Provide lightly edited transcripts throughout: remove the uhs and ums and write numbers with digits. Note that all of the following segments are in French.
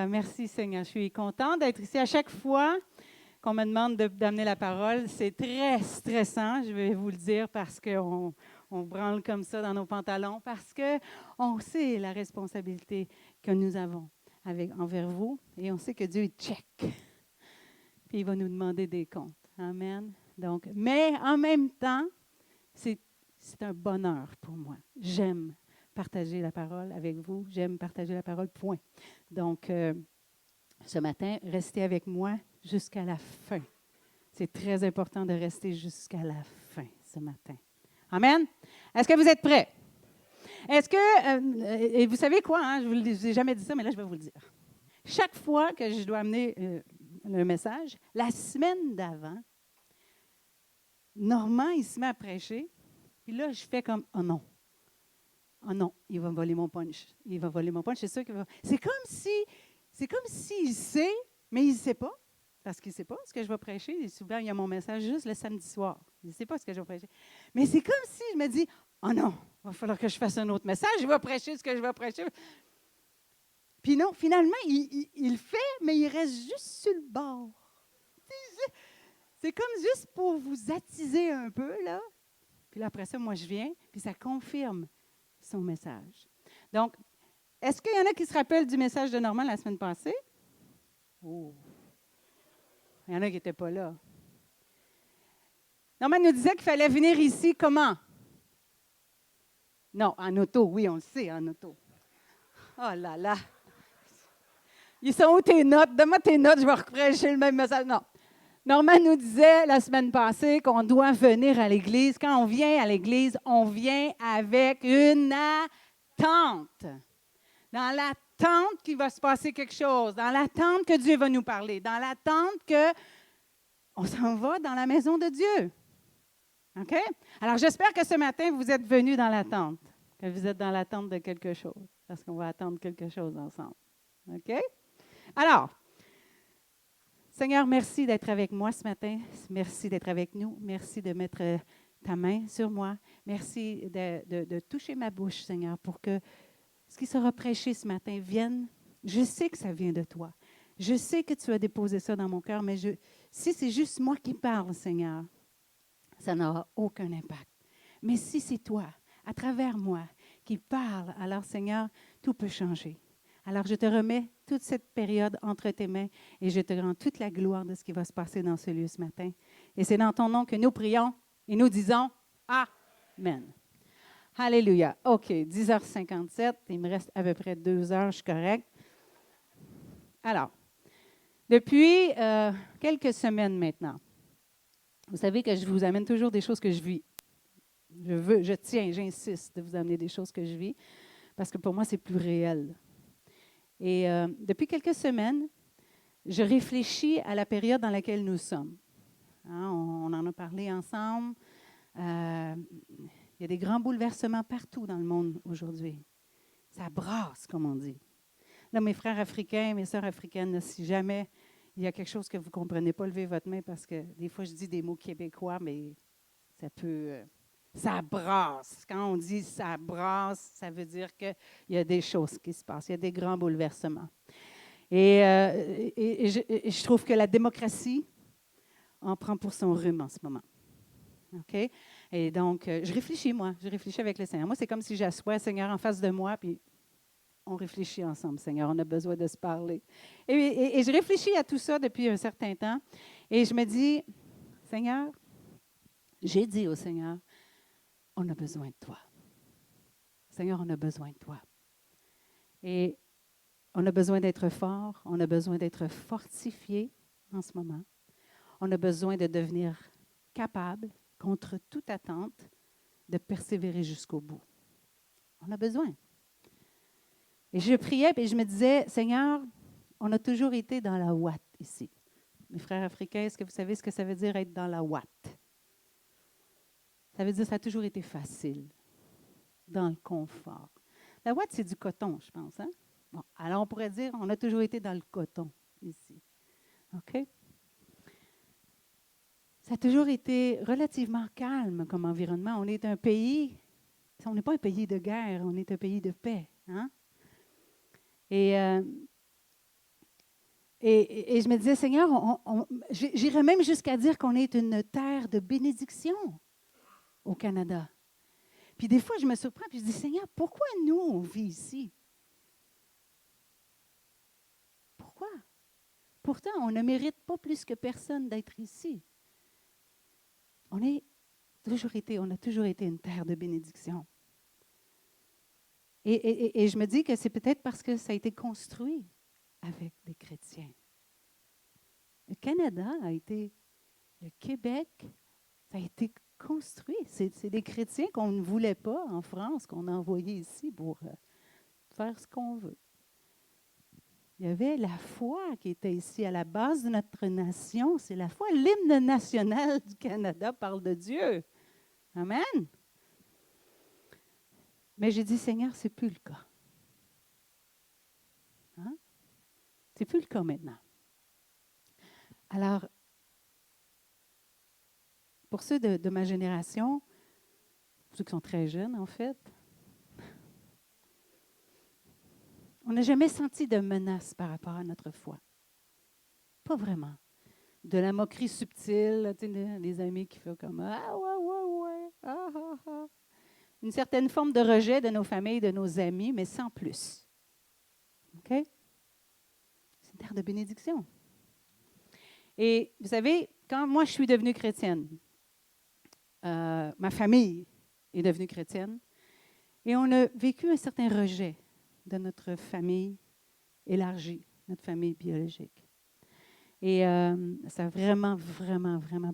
Alléluia. Merci Seigneur. Je suis contente d'être ici. À chaque fois qu'on me demande d'amener la parole, c'est très stressant, je vais vous le dire, parce qu'on branle comme ça dans nos pantalons, parce qu'on sait la responsabilité que nous avons envers vous et on sait que Dieu check. Puis il va nous demander des comptes. Amen. Donc, mais en même temps, c'est un bonheur pour moi. J'aime partager la parole avec vous. J'aime partager la parole, point. Donc, ce matin, restez avec moi jusqu'à la fin. C'est très important de rester jusqu'à la fin ce matin. Amen. Est-ce que vous êtes prêts? Est-ce que, et vous savez quoi, hein, je ne vous ai jamais dit ça, mais là, je vais vous le dire. Chaque fois que je dois amener le message, la semaine d'avant, Normand, il se met à prêcher, puis là, je fais comme, oh non, il va me voler mon punch. Il va voler mon punch, c'est sûr qu'il va. C'est comme s'il sait, mais il ne sait pas, parce qu'il ne sait pas ce que je vais prêcher. Et souvent, il y a mon message juste le samedi soir. Il ne sait pas ce que je vais prêcher. Mais c'est comme si je me dis, oh non, il va falloir que je fasse un autre message, je vais prêcher ce que je vais prêcher. Puis non, finalement, il le fait, mais il reste juste sur le bord. C'est comme juste pour vous attiser un peu, là. Puis là, après ça, moi, je viens, puis ça confirme son message. Donc, est-ce qu'il y en a qui se rappellent du message de Normand la semaine passée? Oh! Il y en a qui n'étaient pas là. Normand nous disait qu'il fallait venir ici comment? Non, en auto. Oui, on le sait, en auto. Oh là là! Ils sont où tes notes? Donne-moi tes notes, je vais reprêcher le même message. Non. Normand nous disait la semaine passée qu'on doit venir à l'Église. Quand on vient à l'Église, on vient avec une attente. Dans l'attente qu'il va se passer quelque chose, dans l'attente que Dieu va nous parler, dans l'attente qu'on s'en va dans la maison de Dieu. OK? Alors, j'espère que ce matin, vous êtes venus dans l'attente, que vous êtes dans l'attente de quelque chose, parce qu'on va attendre quelque chose ensemble. OK? Alors, Seigneur, merci d'être avec moi ce matin. Merci d'être avec nous. Merci de mettre ta main sur moi. Merci de toucher ma bouche, Seigneur, pour que ce qui sera prêché ce matin vienne. Je sais que ça vient de toi. Je sais que tu as déposé ça dans mon cœur, mais si c'est juste moi qui parle, Seigneur, ça n'aura aucun impact. Mais si c'est toi, à travers moi, qui parle, alors, Seigneur, tout peut changer. Alors, je te remets toute cette période entre tes mains et je te rends toute la gloire de ce qui va se passer dans ce lieu ce matin. Et c'est dans ton nom que nous prions et nous disons Amen. Alléluia. OK, 10h57. Il me reste à peu près 2 heures, je suis correcte. Alors, depuis quelques semaines maintenant, vous savez que je vous amène toujours des choses que je vis. J'insiste de vous amener des choses que je vis parce que pour moi, c'est plus réel. Et depuis quelques semaines, je réfléchis à la période dans laquelle nous sommes. Hein, on en a parlé ensemble. Il y a des grands bouleversements partout dans le monde aujourd'hui. Ça brasse, comme on dit. Là, mes frères africains, mes sœurs africaines, là, si jamais il y a quelque chose que vous ne comprenez pas, levez votre main parce que des fois, je dis des mots québécois, mais ça peut... ça brasse. Quand on dit ça brasse, ça veut dire qu'il y a des choses qui se passent. Il y a des grands bouleversements. Et je trouve que la démocratie en prend pour son rhume en ce moment. OK? Et donc, je réfléchis, moi. Je réfléchis avec le Seigneur. Moi, c'est comme si j'assois le Seigneur en face de moi, puis on réfléchit ensemble, Seigneur. On a besoin de se parler. Et je réfléchis à tout ça depuis un certain temps. Et je me dis, Seigneur, j'ai dit au Seigneur, on a besoin de toi. Seigneur, on a besoin de toi. Et on a besoin d'être fort, on a besoin d'être fortifié en ce moment. On a besoin de devenir capable, contre toute attente, de persévérer jusqu'au bout. On a besoin. Et je priais et je me disais, Seigneur, on a toujours été dans la ouate ici. Mes frères africains, est-ce que vous savez ce que ça veut dire être dans la ouate? Ça veut dire que ça a toujours été facile, dans le confort. La ouate, c'est du coton, je pense, hein? Bon, alors on pourrait dire, on a toujours été dans le coton ici. OK? Ça a toujours été relativement calme comme environnement. On est un pays, on n'est pas un pays de guerre, on est un pays de paix. Hein? Et Et je me disais, Seigneur, j'irais même jusqu'à dire qu'on est une terre de bénédiction au Canada. Puis des fois, je me surprends, puis je dis, Seigneur, pourquoi nous, on vit ici? Pourquoi? Pourtant, on ne mérite pas plus que personne d'être ici. On a toujours été une terre de bénédiction. Et je me dis que c'est peut-être parce que ça a été construit avec des chrétiens. Le Canada a été, le Québec, ça a été construit. C'est des chrétiens qu'on ne voulait pas en France, qu'on a envoyés ici pour faire ce qu'on veut. Il y avait la foi qui était ici à la base de notre nation. C'est la foi. L'hymne national du Canada parle de Dieu. Amen. Mais j'ai dit, Seigneur, ce n'est plus le cas. Hein? Ce n'est plus le cas maintenant. Alors, pour ceux de ma génération, ceux qui sont très jeunes en fait, on n'a jamais senti de menace par rapport à notre foi. Pas vraiment. De la moquerie subtile, tu sais, les amis qui font comme « Ah, ouais, ah, ah, ah ». Une certaine forme de rejet de nos familles, de nos amis, mais sans plus. OK? C'est une terre de bénédiction. Et vous savez, quand moi je suis devenue chrétienne, ma famille est devenue chrétienne, et on a vécu un certain rejet de notre famille élargie, notre famille biologique. Et ça n'a vraiment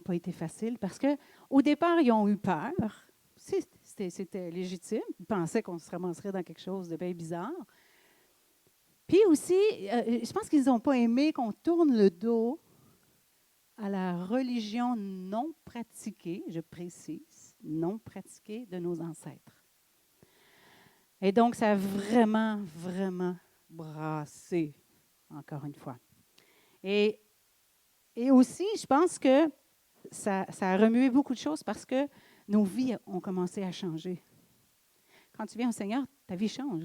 pas été facile parce qu'au départ, ils ont eu peur. C'était légitime. Ils pensaient qu'on se ramasserait dans quelque chose de bien bizarre. Puis aussi, je pense qu'ils n'ont pas aimé qu'on tourne le dos à la religion non pratiquée, je précise, non pratiquée de nos ancêtres. Et donc, ça a vraiment brassé, encore une fois. Et aussi, je pense que ça a remué beaucoup de choses parce que nos vies ont commencé à changer. Quand tu viens au Seigneur, ta vie change.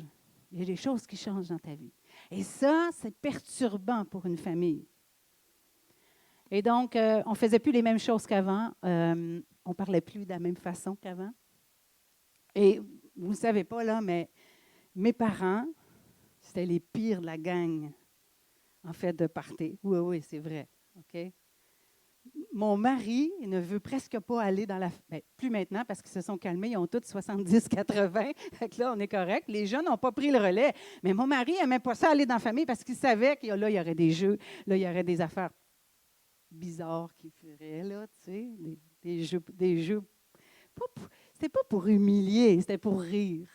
Il y a des choses qui changent dans ta vie. Et ça, c'est perturbant pour une famille. Et donc, on ne faisait plus les mêmes choses qu'avant. On ne parlait plus de la même façon qu'avant. Et vous ne savez pas, là, mais mes parents, c'était les pires de la gang, en fait, de party. Oui, c'est vrai. OK? Mon mari ne veut presque pas aller dans la... Bien, plus maintenant, parce qu'ils se sont calmés. Ils ont tous 70-80. Fait que là, on est correct. Les jeunes n'ont pas pris le relais. Mais mon mari n'aimait pas ça aller dans la famille parce qu'il savait que là, il y aurait des jeux. Là, il y aurait des affaires bizarres qui feraient, là, tu sais. Des jeux. C'était pas pour humilier, c'était pour rire.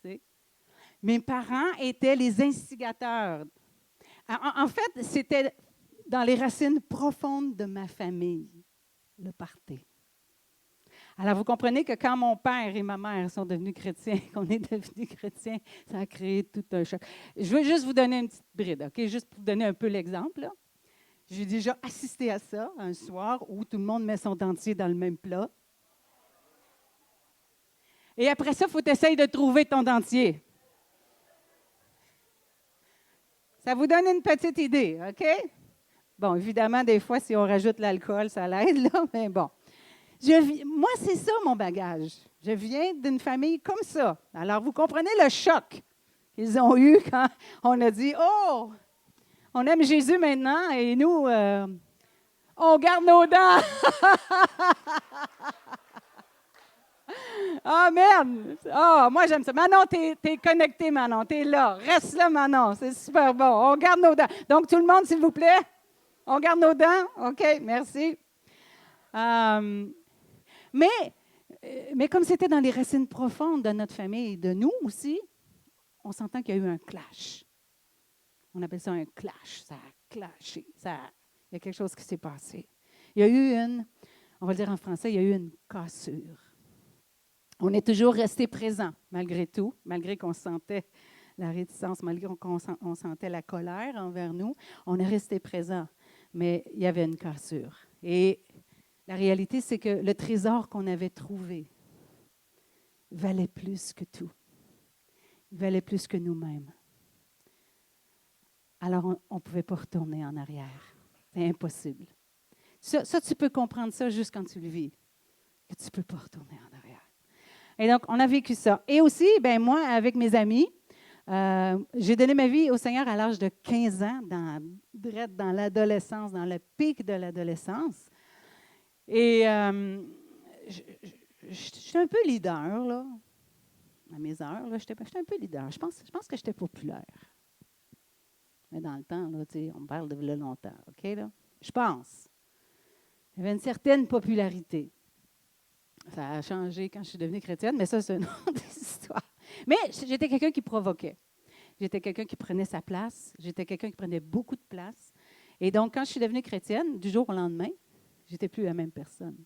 Tu sais. Mes parents étaient les instigateurs. En fait, c'était dans les racines profondes de ma famille, le party. Alors, vous comprenez que quand mon père et ma mère sont devenus chrétiens, qu'on est devenus chrétiens, ça a créé tout un choc. Je veux juste vous donner une petite bride, OK? Juste pour vous donner un peu l'exemple. Là. J'ai déjà assisté à ça un soir où tout le monde met son dentier dans le même plat. Et après ça, il faut essayer de trouver ton dentier. Ça vous donne une petite idée, OK? Bon, évidemment, des fois, si on rajoute l'alcool, ça l'aide, là, mais bon. Moi, c'est ça, mon bagage. Je viens d'une famille comme ça. Alors, vous comprenez le choc qu'ils ont eu quand on a dit « Oh, on aime Jésus maintenant et nous, on garde nos dents. » Ah, merde! Ah, moi, j'aime ça. Manon, t'es connecté, Manon. T'es là. Reste là, Manon. C'est super bon. On garde nos dents. Donc, tout le monde, s'il vous plaît, on garde nos dents? OK, merci. Mais comme c'était dans les racines profondes de notre famille et de nous aussi, on s'entend qu'il y a eu un clash. On appelle ça un clash. Ça a clashé. Il y a quelque chose qui s'est passé. Il y a eu on va le dire en français, il y a eu une cassure. On est toujours resté présent, malgré tout, malgré qu'on sentait la réticence, malgré qu'on sentait la colère envers nous. On est resté présent, mais il y avait une cassure. Et la réalité, c'est que le trésor qu'on avait trouvé valait plus que tout. Il valait plus que nous-mêmes. alors on ne pouvait pas retourner en arrière. C'est impossible. Ça, tu peux comprendre ça juste quand tu le vis, que tu ne peux pas retourner en arrière. Et donc, on a vécu ça. Et aussi, ben moi, avec mes amis, j'ai donné ma vie au Seigneur à l'âge de 15 ans, dans l'adolescence, dans le pic de l'adolescence. Et j'étais un peu leader, là. À mes heures, là, j'étais un peu leader. Je pense que j'étais populaire. Mais dans le temps, là, on parle de là longtemps, OK? Là? Je pense. Il y avait une certaine popularité. Ça a changé quand je suis devenue chrétienne, mais ça, c'est une autre histoire. Mais j'étais quelqu'un qui provoquait. J'étais quelqu'un qui prenait sa place. J'étais quelqu'un qui prenait beaucoup de place. Et donc, quand je suis devenue chrétienne, du jour au lendemain, je n'étais plus la même personne.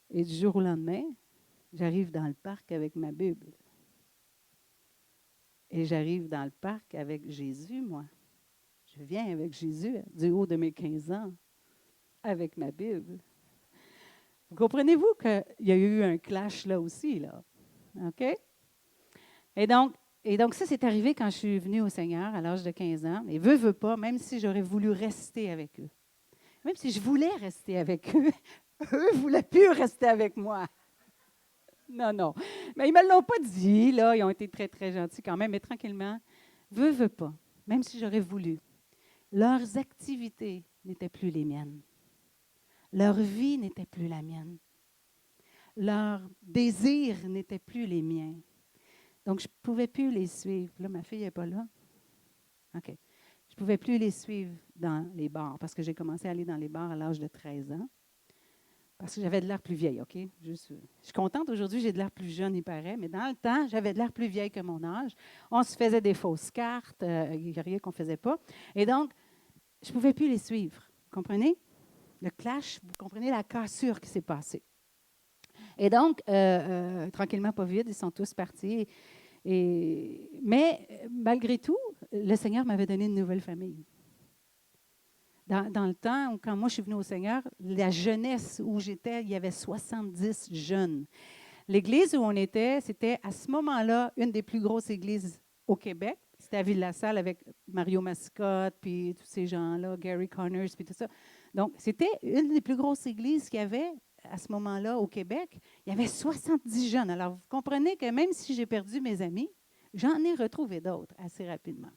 Et du jour au lendemain, j'arrive dans le parc avec ma Bible. Et j'arrive dans le parc avec Jésus, moi. Je viens avec Jésus du haut de mes 15 ans, avec ma Bible. Vous comprenez-vous qu'il y a eu un clash là aussi, là? OK? Et donc ça, c'est arrivé quand je suis venue au Seigneur à l'âge de 15 ans. Et veut pas, même si j'aurais voulu rester avec eux. Même si je voulais rester avec eux, eux ne voulaient plus rester avec moi. Non, non. Mais ils ne me l'ont pas dit, là. Ils ont été très, très gentils quand même, mais tranquillement, veut pas, même si j'aurais voulu. Leurs activités n'étaient plus les miennes. Leur vie n'était plus la mienne. Leurs désirs n'étaient plus les miens. Donc, je ne pouvais plus les suivre. Là, ma fille n'est pas là. OK. Je ne pouvais plus les suivre dans les bars parce que j'ai commencé à aller dans les bars à l'âge de 13 ans. Parce que j'avais de l'air plus vieille, OK? Je suis contente aujourd'hui, j'ai de l'air plus jeune, il paraît, mais dans le temps, j'avais de l'air plus vieille que mon âge. On se faisait des fausses cartes, il n'y a rien qu'on ne faisait pas. Et donc, je ne pouvais plus les suivre. Vous comprenez? Le clash, vous comprenez la cassure qui s'est passée. Et donc, tranquillement, pas vite, ils sont tous partis. Mais malgré tout, le Seigneur m'avait donné une nouvelle famille. Dans le temps, où, quand moi je suis venue au Seigneur, la jeunesse où j'étais, il y avait 70 jeunes. L'église où on était, c'était à ce moment-là une des plus grosses églises au Québec. C'était à Ville-la-Salle avec Mario Mascotte, puis tous ces gens-là, Gary Connors, puis tout ça. Donc, c'était une des plus grosses églises qu'il y avait à ce moment-là au Québec. Il y avait 70 jeunes. Alors, vous comprenez que même si j'ai perdu mes amis, j'en ai retrouvé d'autres assez rapidement.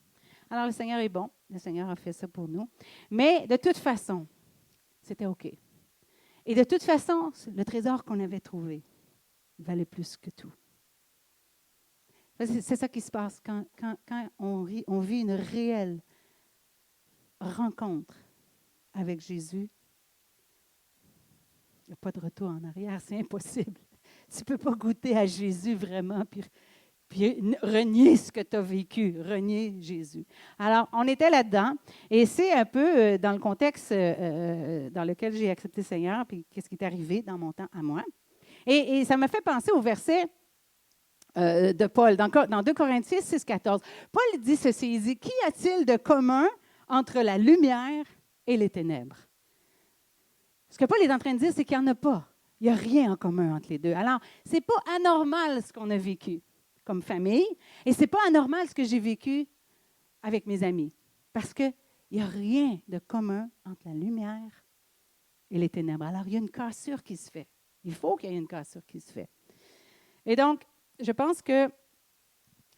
Alors, le Seigneur est bon. Le Seigneur a fait ça pour nous. Mais de toute façon, c'était OK. Et de toute façon, le trésor qu'on avait trouvé valait plus que tout. C'est ça qui se passe quand on vit une réelle rencontre avec Jésus. Il n'y a pas de retour en arrière, c'est impossible. Tu ne peux pas goûter à Jésus vraiment, puis renier ce que tu as vécu, renier Jésus. Alors, on était là-dedans, et c'est un peu dans le contexte dans lequel j'ai accepté le Seigneur, puis qu'est-ce qui est arrivé dans mon temps à moi. Et ça m'a fait penser au verset de Paul, dans 2 Corinthiens 6, 14. Paul dit ceci, il dit, « Qu'y a-t-il de commun entre la lumière et les ténèbres? » Ce que Paul est en train de dire, c'est qu'il n'y en a pas. Il n'y a rien en commun entre les deux. Alors, ce n'est pas anormal ce qu'on a vécu comme famille, et ce n'est pas anormal ce que j'ai vécu avec mes amis, parce qu'il n'y a rien de commun entre la lumière et les ténèbres. Alors, il y a une cassure qui se fait. Il faut qu'il y ait une cassure qui se fait. Et donc, je pense que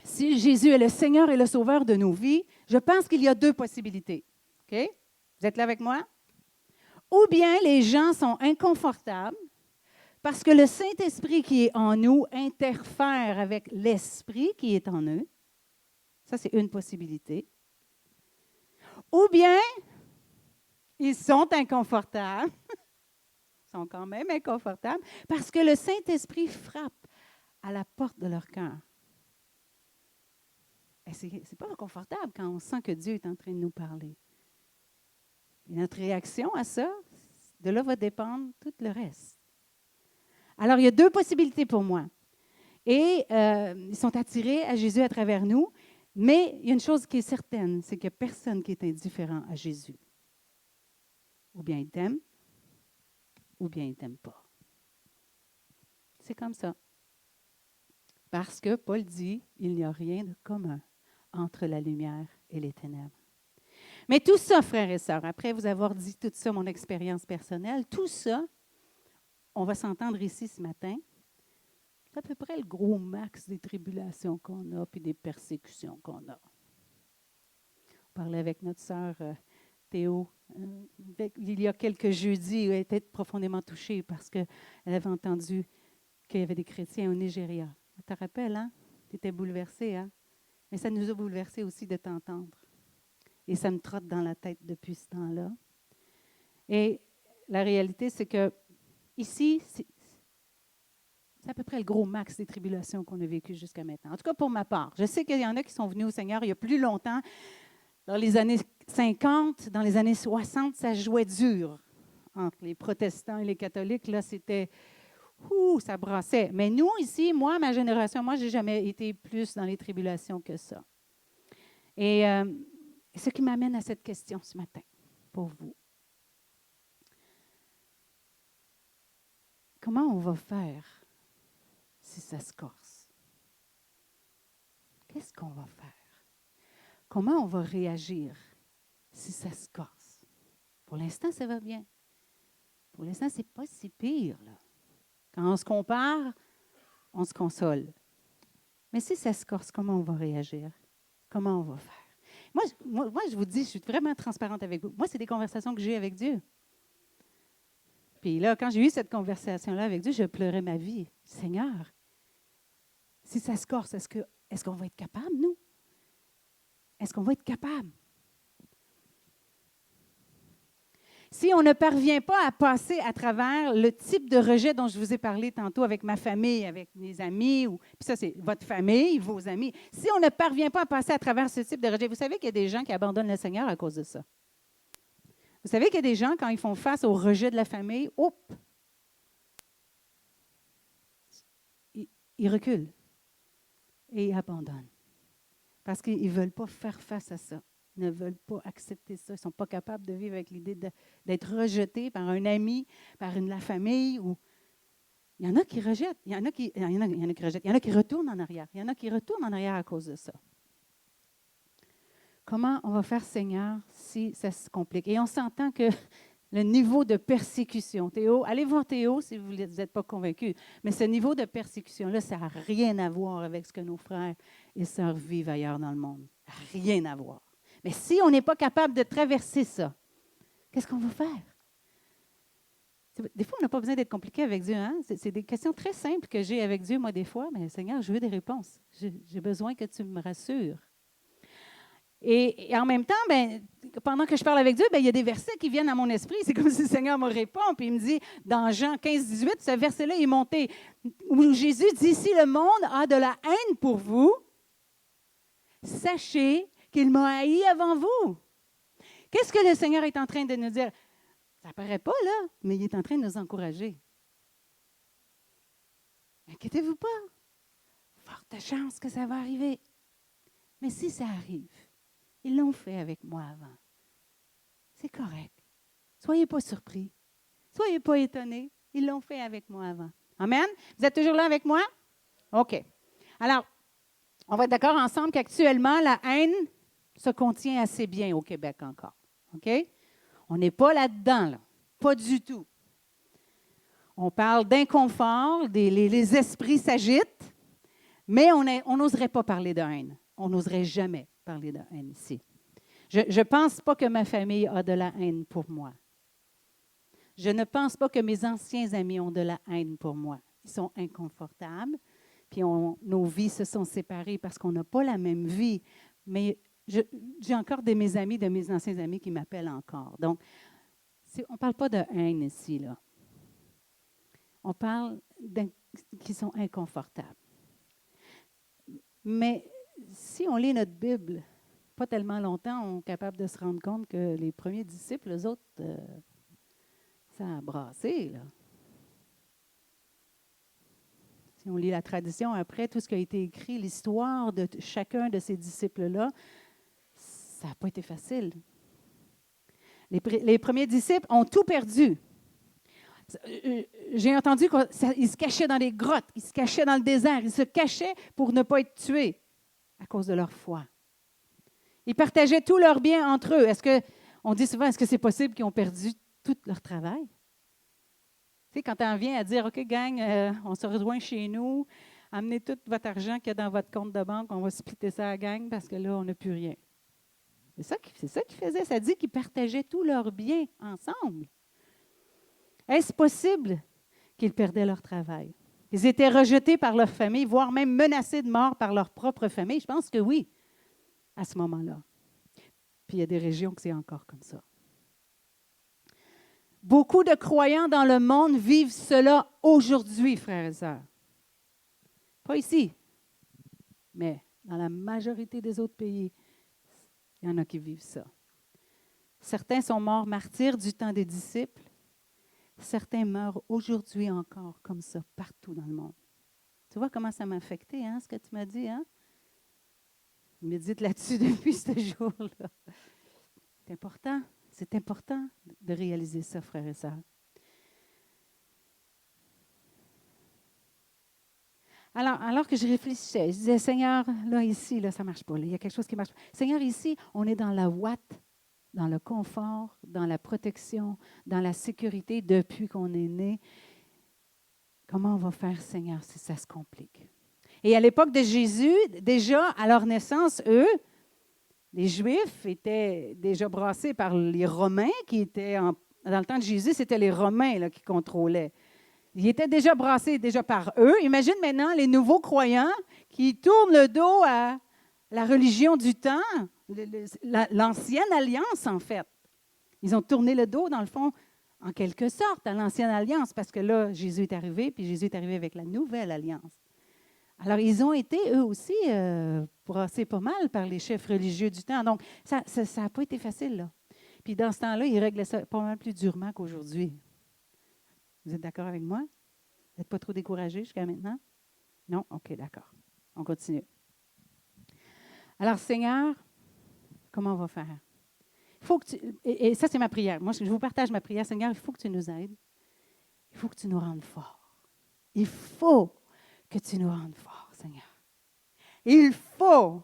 si Jésus est le Seigneur et le Sauveur de nos vies, je pense qu'il y a deux possibilités. OK? Vous êtes là avec moi? Ou bien les gens sont inconfortables parce que le Saint-Esprit qui est en nous interfère avec l'Esprit qui est en eux. Ça, c'est une possibilité. Ou bien, ils sont inconfortables, sont quand même inconfortables, parce que le Saint-Esprit frappe à la porte de leur cœur. Ce n'est pas confortable quand on sent que Dieu est en train de nous parler. Et notre réaction à ça, de là va dépendre tout le reste. Alors, il y a deux possibilités pour moi. Et ils sont attirés à Jésus à travers nous, mais il y a une chose qui est certaine, c'est qu'il n'y a personne qui est indifférent à Jésus. Ou bien il t'aime, ou bien il ne t'aime pas. C'est comme ça. Parce que Paul dit, il n'y a rien de commun entre la lumière et les ténèbres. Mais tout ça, frères et sœurs, après vous avoir dit tout ça, mon expérience personnelle, tout ça, on va s'entendre ici ce matin, c'est à peu près le gros max des tribulations qu'on a puis des persécutions qu'on a. On parlait avec notre sœur Théo il y a quelques jeudis, elle était profondément touchée parce qu'elle avait entendu qu'il y avait des chrétiens au Nigeria. Tu te rappelles, hein? Tu étais bouleversée, hein? Mais ça nous a bouleversés aussi de t'entendre. Et ça me trotte dans la tête depuis ce temps-là. Et la réalité, c'est que ici, c'est à peu près le gros max des tribulations qu'on a vécues jusqu'à maintenant. En tout cas, pour ma part. Je sais qu'il y en a qui sont venus au Seigneur il y a plus longtemps. Dans les années 50, dans les années 60, ça jouait dur entre les protestants et les catholiques. Là, c'était... ça brassait. Mais nous, ici, moi, ma génération, moi, je n'ai jamais été plus dans les tribulations que ça. Et ce qui m'amène à cette question ce matin, pour vous. Comment on va faire si ça se corse? Qu'est-ce qu'on va faire? Comment on va réagir si ça se corse? Pour l'instant, ça va bien. Pour l'instant, ce n'est pas si pire, là. Quand on se compare, on se console. Mais si ça se corse, comment on va réagir? Comment on va faire? Moi, je vous dis, je suis vraiment transparente avec vous. Moi, c'est des conversations que j'ai avec Dieu. Puis là, quand j'ai eu cette conversation-là avec Dieu, je pleurais ma vie. Seigneur, si ça se corse, est-ce qu'on va être capable, nous? Est-ce qu'on va être capable? Si on ne parvient pas à passer à travers le type de rejet dont je vous ai parlé tantôt avec ma famille, avec mes amis, puis ça, c'est votre famille, vos amis. Si on ne parvient pas à passer à travers ce type de rejet, vous savez qu'il y a des gens qui abandonnent le Seigneur à cause de ça. Vous savez qu'il y a des gens, quand ils font face au rejet de la famille, ils reculent et ils abandonnent. Parce qu'ils ne veulent pas faire face à ça. Ils ne veulent pas accepter ça. Ils ne sont pas capables de vivre avec l'idée d'être rejetés par un ami, par la famille. Il y en a qui rejettent. Il y en a qui rejettent. Il y en a qui retournent en arrière. Il y en a qui retournent en arrière à cause de ça. Comment on va faire, Seigneur, si ça se complique? Et on s'entend que le niveau de persécution, Théo, allez voir Théo si vous n'êtes pas convaincus, mais ce niveau de persécution-là, ça n'a rien à voir avec ce que nos frères et sœurs vivent ailleurs dans le monde. Rien à voir. Mais si on n'est pas capable de traverser ça, qu'est-ce qu'on va faire? Des fois, on n'a pas besoin d'être compliqué avec Dieu. Hein? C'est des questions très simples que j'ai avec Dieu, moi, des fois. Mais Seigneur, je veux des réponses. J'ai besoin que tu me rassures. Et en même temps, pendant que je parle avec Dieu, il y a des versets qui viennent à mon esprit. C'est comme si le Seigneur me répond. Puis il me dit, dans Jean 15, 18, ce verset-là est monté, où Jésus dit, si le monde a de la haine pour vous, sachez qu'il m'a haï avant vous. Qu'est-ce que le Seigneur est en train de nous dire? Ça ne paraît pas, là, mais il est en train de nous encourager. Inquiétez-vous pas. Forte chance que ça va arriver. Mais si ça arrive, ils l'ont fait avec moi avant. C'est correct. Soyez pas surpris. Soyez pas étonnés. Ils l'ont fait avec moi avant. Amen? Vous êtes toujours là avec moi? OK. Alors, on va être d'accord ensemble qu'actuellement, la haine se contient assez bien au Québec encore. OK? On n'est pas là-dedans, là. Pas du tout. On parle d'inconfort, les esprits s'agitent, mais on n'oserait pas parler de haine. On n'oserait jamais parler de haine ici. Je ne pense pas que ma famille a de la haine pour moi. Je ne pense pas que mes anciens amis ont de la haine pour moi. Ils sont inconfortables, puis nos vies se sont séparées parce qu'on n'a pas la même vie. Mais j'ai encore de mes anciens amis qui m'appellent encore. Donc, on ne parle pas de haine ici, là. On parle qui sont inconfortables. Mais si on lit notre Bible, pas tellement longtemps, on est capable de se rendre compte que les premiers disciples, les autres, ça a brassé, là. Si on lit la tradition après, tout ce qui a été écrit, l'histoire de chacun de ces disciples-là, ça n'a pas été facile. Les premiers disciples ont tout perdu. J'ai entendu qu'ils se cachaient dans les grottes, ils se cachaient dans le désert, ils se cachaient pour ne pas être tués à cause de leur foi. Ils partageaient tous leurs biens entre eux. On dit souvent, est-ce que c'est possible qu'ils ont perdu tout leur travail? Tu sais, quand on vient à dire, OK, gang, on se rejoint chez nous, amenez tout votre argent qu'il y a dans votre compte de banque, on va splitter ça à la gang parce que là, on n'a plus rien. C'est ça qu'ils faisaient. Ça dit qu'ils partageaient tous leurs biens ensemble. Est-ce possible qu'ils perdaient leur travail? Ils étaient rejetés par leur famille, voire même menacés de mort par leur propre famille. Je pense que oui, à ce moment-là. Puis il y a des régions que c'est encore comme ça. Beaucoup de croyants dans le monde vivent cela aujourd'hui, frères et sœurs. Pas ici, mais dans la majorité des autres pays, il y en a qui vivent ça. Certains sont morts martyrs du temps des disciples. Certains meurent aujourd'hui encore comme ça, partout dans le monde. Tu vois comment ça m'a affecté, hein, ce que tu m'as dit, hein? Je médite là-dessus depuis ce jour-là. C'est important de réaliser ça, frères et sœurs. Alors que je réfléchissais, je disais, Seigneur, là, ici, là, ça ne marche pas. Là, il y a quelque chose qui ne marche pas. Seigneur, ici, on est dans la ouate, dans le confort, dans la protection, dans la sécurité depuis qu'on est né. Comment on va faire, Seigneur, si ça se complique? Et à l'époque de Jésus, déjà, à leur naissance, eux, les Juifs étaient déjà brassés par les Romains qui étaient, dans le temps de Jésus, c'était les Romains là, qui contrôlaient. Ils étaient déjà brassés déjà par eux. Imagine maintenant les nouveaux croyants qui tournent le dos à la religion du temps, l'ancienne alliance en fait. Ils ont tourné le dos, dans le fond, en quelque sorte, à l'ancienne alliance, parce que là, Jésus est arrivé, puis Jésus est arrivé avec la nouvelle alliance. Alors, ils ont été, eux aussi, brassés pas mal par les chefs religieux du temps. Donc, ça n'a pas été facile, là. Puis, dans ce temps-là, ils réglaient ça pas mal plus durement qu'aujourd'hui. Vous êtes d'accord avec moi? Vous n'êtes pas trop découragés jusqu'à maintenant? Non? OK, d'accord. On continue. Alors, Seigneur, comment on va faire? Il faut que et ça, c'est ma prière. Moi, je vous partage ma prière. Seigneur, il faut que tu nous aides. Il faut que tu nous rendes forts. Il faut que tu nous rendes forts, Seigneur. Il faut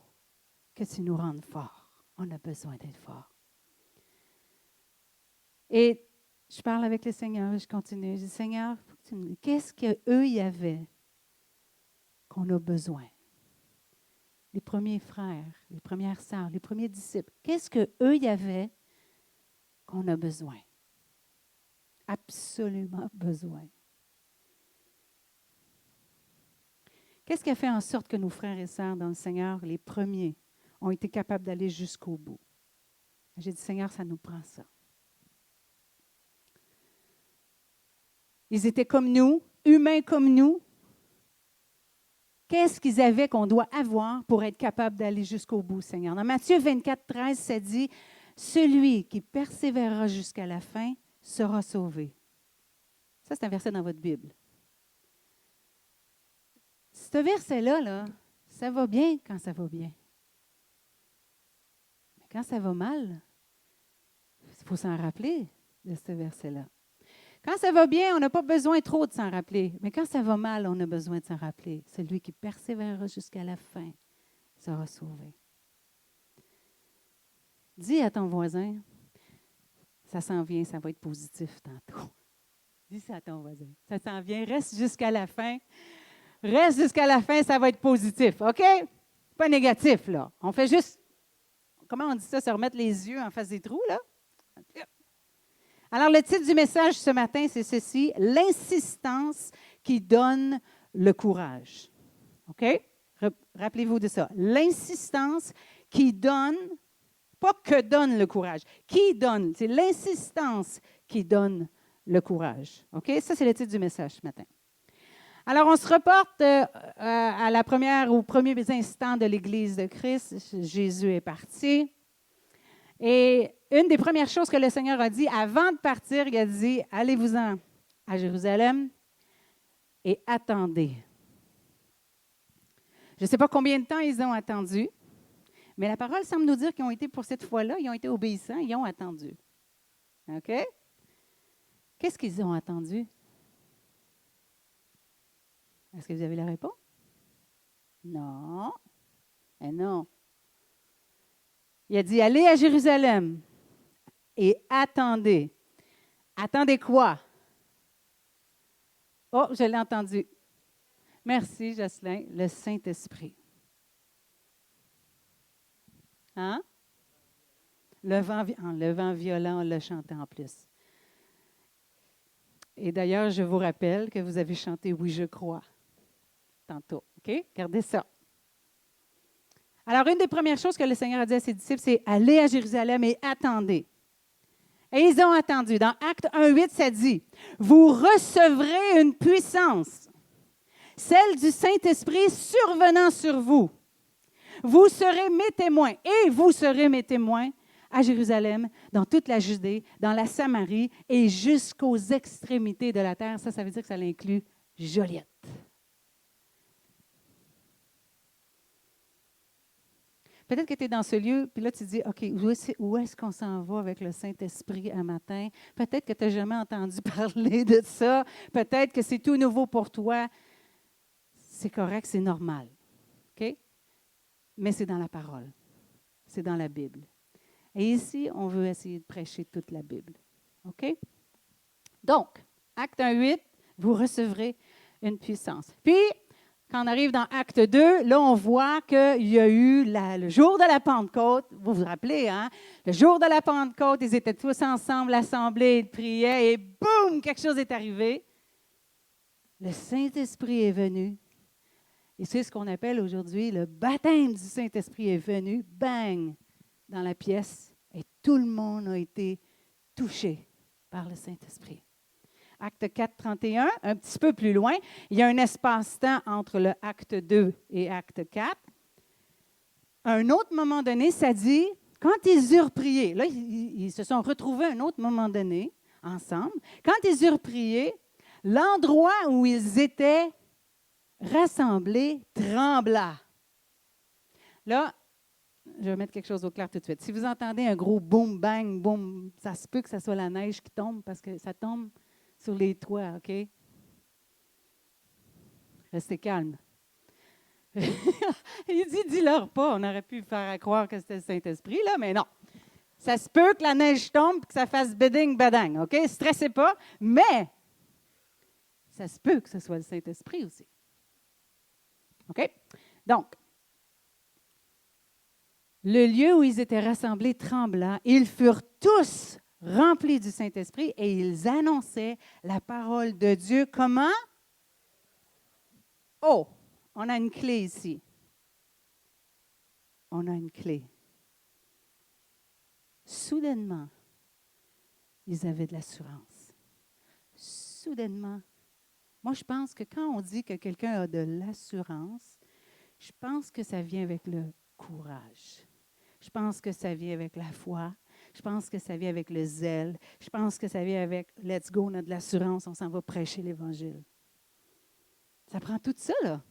que tu nous rendes forts. On a besoin d'être forts. Et je parle avec le Seigneur et je continue. Je dis, Seigneur, qu'est-ce qu'eux y avaient qu'on a besoin? Les premiers frères, les premières sœurs, les premiers disciples. Qu'est-ce qu'eux y avaient qu'on a besoin? Absolument besoin. Qu'est-ce qui a fait en sorte que nos frères et sœurs dans le Seigneur, les premiers, ont été capables d'aller jusqu'au bout? J'ai dit, Seigneur, ça nous prend ça. Ils étaient comme nous, humains comme nous. Qu'est-ce qu'ils avaient qu'on doit avoir pour être capable d'aller jusqu'au bout, Seigneur? Dans Matthieu 24, 13, ça dit, « Celui qui persévérera jusqu'à la fin sera sauvé. » Ça, c'est un verset dans votre Bible. Ce verset-là, là, ça va bien quand ça va bien. Mais quand ça va mal, il faut s'en rappeler de ce verset-là. Quand ça va bien, on n'a pas besoin trop de s'en rappeler. Mais quand ça va mal, on a besoin de s'en rappeler. Celui qui persévérera jusqu'à la fin sera sauvé. Dis à ton voisin, ça s'en vient, ça va être positif tantôt. Dis ça à ton voisin. Ça s'en vient, reste jusqu'à la fin. Reste jusqu'à la fin, ça va être positif, OK? Pas négatif, là. On fait juste, comment on dit ça, se remettre les yeux en face des trous, là? Alors, le titre du message ce matin, c'est ceci, l'insistance qui donne le courage. OK? Rappelez-vous de ça. L'insistance qui donne, pas que donne le courage, qui donne, c'est l'insistance qui donne le courage. OK? Ça, c'est le titre du message ce matin. Alors, on se reporte à aux premiers instants de l'Église de Christ. Jésus est parti. Et une des premières choses que le Seigneur a dit, avant de partir, il a dit, allez-vous-en à Jérusalem et attendez. Je ne sais pas combien de temps ils ont attendu, mais la parole semble nous dire qu'ils ont été, pour cette fois-là, ils ont été obéissants, ils ont attendu. OK? Qu'est-ce qu'ils ont attendu? Est-ce que vous avez la réponse? Non. Eh non. Il a dit, allez à Jérusalem et attendez. Attendez quoi? Oh, je l'ai entendu. Merci, Jocelyn. Le Saint-Esprit. Hein? Le vent violent, on l'a chanté en plus. Et d'ailleurs, je vous rappelle que vous avez chanté Oui, je crois tantôt. OK? Gardez ça. Alors, une des premières choses que le Seigneur a dit à ses disciples, c'est allez à Jérusalem et attendez. Et ils ont attendu. Dans Acte 1:8, ça dit, vous recevrez une puissance, celle du Saint-Esprit survenant sur vous. Vous serez mes témoins et vous serez mes témoins à Jérusalem, dans toute la Judée, dans la Samarie et jusqu'aux extrémités de la terre. Ça veut dire que ça inclut Joliette. Peut-être que tu es dans ce lieu, puis là, tu te dis, OK, où est-ce qu'on s'en va avec le Saint-Esprit un matin? Peut-être que tu n'as jamais entendu parler de ça. Peut-être que c'est tout nouveau pour toi. C'est correct, c'est normal. OK? Mais c'est dans la parole. C'est dans la Bible. Et ici, on veut essayer de prêcher toute la Bible. OK? Donc, Acte 1:8, vous recevrez une puissance. Puis, quand on arrive dans Acte 2, là, on voit qu'il y a eu le jour de la Pentecôte. Vous vous rappelez, hein? Le jour de la Pentecôte, ils étaient tous ensemble, l'assemblée, ils priaient, et boum, quelque chose est arrivé. Le Saint-Esprit est venu. Et c'est ce qu'on appelle aujourd'hui le baptême du Saint-Esprit est venu, bang, dans la pièce. Et tout le monde a été touché par le Saint-Esprit. Acte 4, 31, un petit peu plus loin, il y a un espace-temps entre le acte 2 et acte 4. À un autre moment donné, ça dit, quand ils eurent prié, là, ils se sont retrouvés à un autre moment donné, ensemble. Quand ils eurent prié, l'endroit où ils étaient rassemblés trembla. Là, je vais mettre quelque chose au clair tout de suite. Si vous entendez un gros boum, bang, boum, ça se peut que ce soit la neige qui tombe parce que ça tombe sur les toits, OK? Restez calme. Il dit, dis-leur pas. On aurait pu faire croire que c'était le Saint-Esprit, là, mais non. Ça se peut que la neige tombe et que ça fasse beding, badang, OK? Stressez pas, mais ça se peut que ce soit le Saint-Esprit aussi. OK? Donc, le lieu où ils étaient rassemblés trembla. Ils furent tous remplis du Saint-Esprit et ils annonçaient la parole de Dieu. Comment? Oh, on a une clé ici. On a une clé. Soudainement, ils avaient de l'assurance. Soudainement. Moi, je pense que quand on dit que quelqu'un a de l'assurance, je pense que ça vient avec le courage. Je pense que ça vient avec la foi. Je pense que ça vient avec le zèle. Je pense que ça vient avec « let's go, on a de l'assurance, on s'en va prêcher l'Évangile ». Ça prend tout ça, là.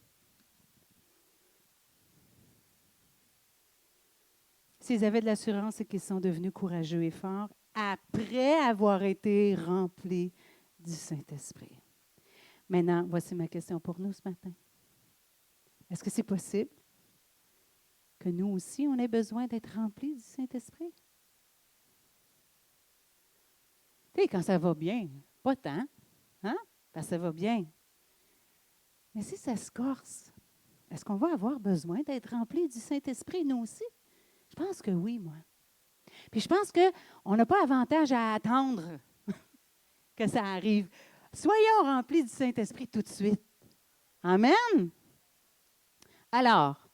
S'ils avaient de l'assurance, c'est qu'ils sont devenus courageux et forts après avoir été remplis du Saint-Esprit. Maintenant, voici ma question pour nous ce matin. Est-ce que c'est possible que nous aussi, on ait besoin d'être remplis du Saint-Esprit? Tu sais, quand ça va bien, pas tant, hein? Quand ça va bien. Mais si ça se corse, est-ce qu'on va avoir besoin d'être remplis du Saint-Esprit, nous aussi? Je pense que oui, moi. Puis je pense qu'on n'a pas avantage à attendre que ça arrive. Soyons remplis du Saint-Esprit tout de suite. Amen. Alors,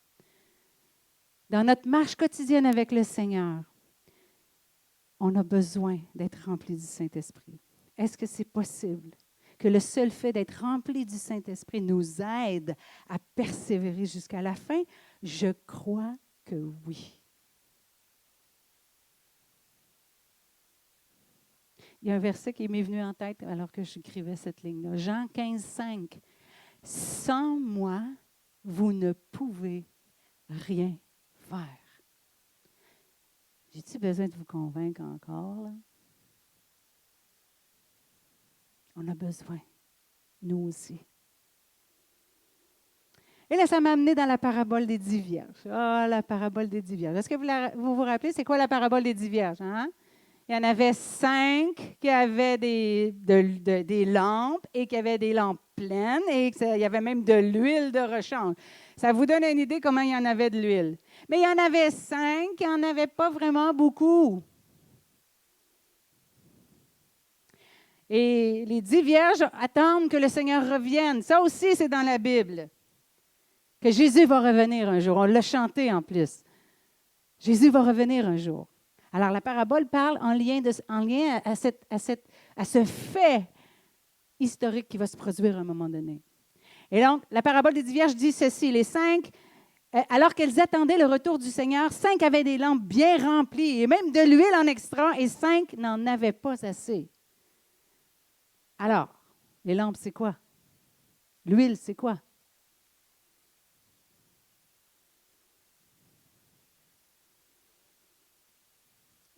dans notre marche quotidienne avec le Seigneur, on a besoin d'être remplis du Saint-Esprit. Est-ce que c'est possible que le seul fait d'être rempli du Saint-Esprit nous aide à persévérer jusqu'à la fin? Je crois que oui. Il y a un verset qui m'est venu en tête alors que j'écrivais cette ligne-là. Jean 15, 5. Sans moi, vous ne pouvez rien faire. J'ai-tu besoin de vous convaincre encore, là? On a besoin, nous aussi. Et là, ça m'a amené dans la parabole des 10 vierges. Ah, la parabole des 10 vierges. Est-ce que vous vous rappelez, c'est quoi la parabole des 10 vierges? Hein? Il y en avait 5 qui avaient des lampes et qui avaient des lampes pleines et il y avait même de l'huile de rechange. Ça vous donne une idée comment il y en avait de l'huile. Mais il y en avait 5 qui n'en avaient pas vraiment beaucoup. Et les 10 vierges attendent que le Seigneur revienne. Ça aussi, c'est dans la Bible. Que Jésus va revenir un jour. On l'a chanté en plus. Jésus va revenir un jour. Alors, la parabole parle en lien à ce fait historique qui va se produire à un moment donné. Et donc, la parabole des 10 vierges dit ceci. Les 5, alors qu'elles attendaient le retour du Seigneur, 5 avaient des lampes bien remplies et même de l'huile en extra et 5 n'en avaient pas assez. Alors, les lampes, c'est quoi? L'huile, c'est quoi?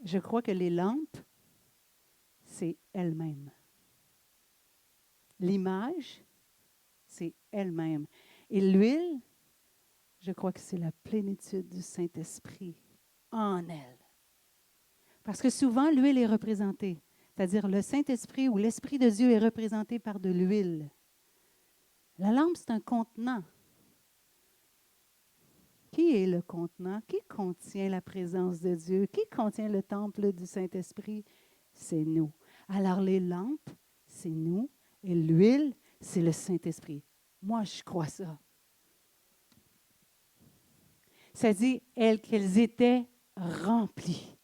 Je crois que les lampes, c'est elles-mêmes. L'image, c'est elle-même. Et l'huile, je crois que c'est la plénitude du Saint-Esprit en elle. Parce que souvent, l'huile est représentée. C'est-à-dire le Saint-Esprit ou l'Esprit de Dieu est représenté par de l'huile. La lampe, c'est un contenant. Qui est le contenant? Qui contient la présence de Dieu? Qui contient le temple du Saint-Esprit? C'est nous. Alors les lampes, c'est nous. Et l'huile, c'est le Saint-Esprit. Moi, je crois ça. Ça dit qu'elles étaient remplies.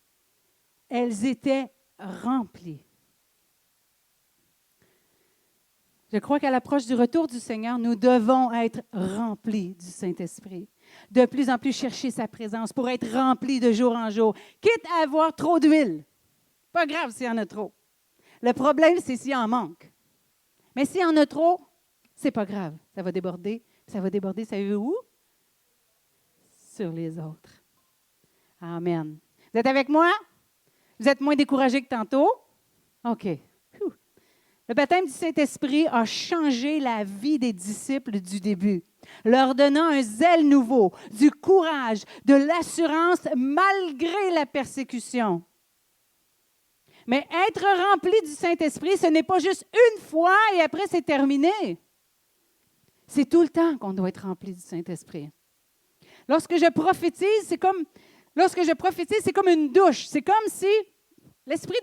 Elles étaient remplies. Je crois qu'à l'approche du retour du Seigneur, nous devons être remplis du Saint-Esprit. De plus en plus chercher sa présence pour être remplis de jour en jour. Quitte à avoir trop d'huile. Pas grave s'il y en a trop. Le problème, c'est s'il en manque. Mais s'il y en a trop, c'est pas grave. Ça va déborder. Ça va déborder, savez-vous où? Sur les autres. Amen. Vous êtes avec moi? Vous êtes moins découragés que tantôt? OK. Le baptême du Saint-Esprit a changé la vie des disciples du début, leur donnant un zèle nouveau, du courage, de l'assurance malgré la persécution. Mais être rempli du Saint-Esprit, ce n'est pas juste une fois et après c'est terminé. C'est tout le temps qu'on doit être rempli du Saint-Esprit. Lorsque je prophétise, c'est comme une douche. C'est comme si l'Esprit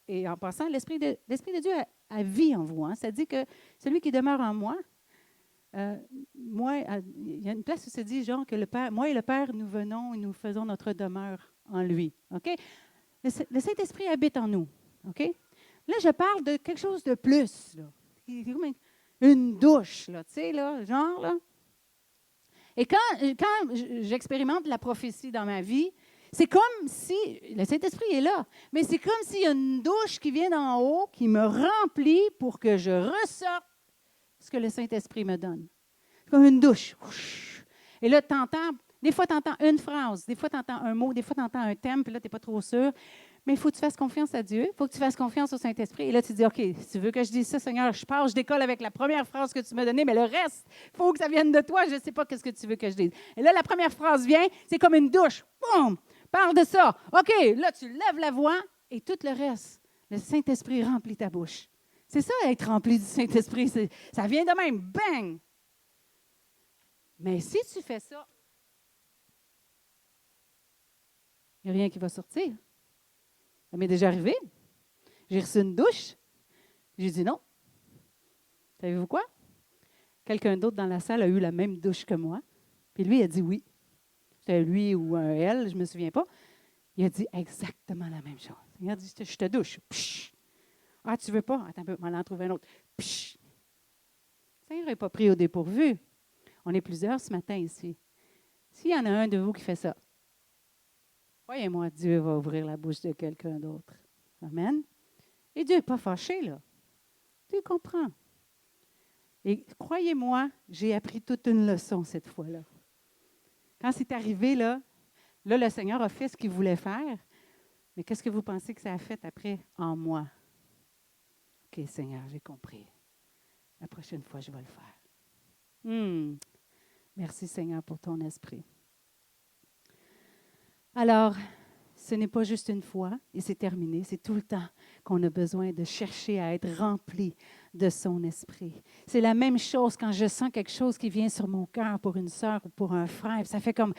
et en passant, l'Esprit de Dieu a vie en vous. Hein. Ça dit que celui qui demeure en moi, il y a une place où ça dit genre que le Père, moi et le Père, nous venons et nous faisons notre demeure en lui. OK? Le Saint-Esprit habite en nous. OK? Là, je parle de quelque chose de plus. Là. C'est comme une douche, là, tu sais, là, genre, là. Et quand j'expérimente la prophétie dans ma vie, c'est comme si, le Saint-Esprit est là, mais c'est comme s'il y a une douche qui vient d'en haut, qui me remplit pour que je ressorte ce que le Saint-Esprit me donne. C'est comme une douche. Et là, des fois, tu entends une phrase, des fois, tu entends un mot, des fois, tu entends un thème, puis là, tu n'es pas trop sûr. Mais il faut que tu fasses confiance à Dieu, il faut que tu fasses confiance au Saint-Esprit. Et là, tu dis, OK, si tu veux que je dise ça, Seigneur, je décolle avec la première phrase que tu m'as donnée, mais le reste, il faut que ça vienne de toi, je ne sais pas qu'est-ce que tu veux que je dise. Et là, la première phrase vient, c'est comme une douche. Boum! Parle de ça. OK, là, tu lèves la voix et tout le reste, le Saint-Esprit remplit ta bouche. C'est ça, être rempli du Saint-Esprit. Ça vient de même. Bang! Mais si tu fais ça, il n'y a rien qui va sortir. Ça m'est déjà arrivé. J'ai reçu une douche. J'ai dit non. Savez-vous quoi? Quelqu'un d'autre dans la salle a eu la même douche que moi. Puis lui, il a dit oui. C'était lui ou un elle, je ne me souviens pas. Il a dit exactement la même chose. Il a dit, je te douche. Psh. Ah, tu ne veux pas? Attends un peu, on en trouve un autre. Psh. Ça n'aurait pas pris au dépourvu. On est plusieurs ce matin ici. S'il y en a un de vous qui fait ça, croyez-moi, Dieu va ouvrir la bouche de quelqu'un d'autre. Amen. Et Dieu n'est pas fâché, là. Dieu comprend. Et croyez-moi, j'ai appris toute une leçon cette fois-là. Quand c'est arrivé, là, le Seigneur a fait ce qu'il voulait faire. Mais qu'est-ce que vous pensez que ça a fait après en moi? OK, Seigneur, j'ai compris. La prochaine fois, je vais le faire. Merci Seigneur pour ton esprit. Alors, ce n'est pas juste une fois et c'est terminé, c'est tout le temps qu'on a besoin de chercher à être rempli de son esprit. C'est la même chose quand je sens quelque chose qui vient sur mon cœur pour une sœur ou pour un frère. Ça fait comme,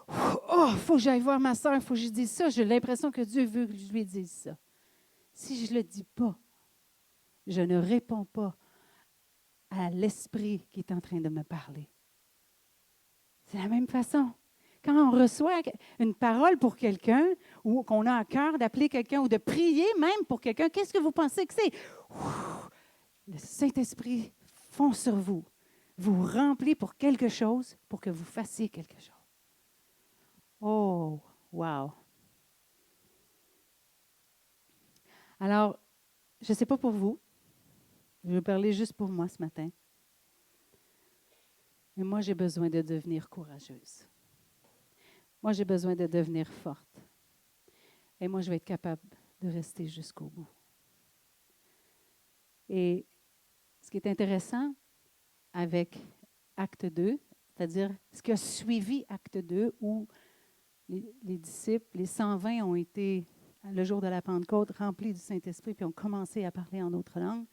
oh, il faut que j'aille voir ma sœur, il faut que je dise ça. J'ai l'impression que Dieu veut que je lui dise ça. Si je ne le dis pas, je ne réponds pas à l'esprit qui est en train de me parler. C'est la même façon. Quand on reçoit une parole pour quelqu'un ou qu'on a à cœur d'appeler quelqu'un ou de prier même pour quelqu'un, qu'est-ce que vous pensez que c'est? Le Saint-Esprit fond sur vous, vous remplit pour quelque chose, pour que vous fassiez quelque chose. Oh, wow! Alors, je ne sais pas pour vous, je vais parler juste pour moi ce matin, mais moi j'ai besoin de devenir courageuse. Moi, j'ai besoin de devenir forte. Et moi, je vais être capable de rester jusqu'au bout. Et ce qui est intéressant avec Acte 2, c'est-à-dire ce qui a suivi Acte 2, où les disciples, les 120 ont été, le jour de la Pentecôte, remplis du Saint-Esprit, puis ont commencé à parler en d'autres langues.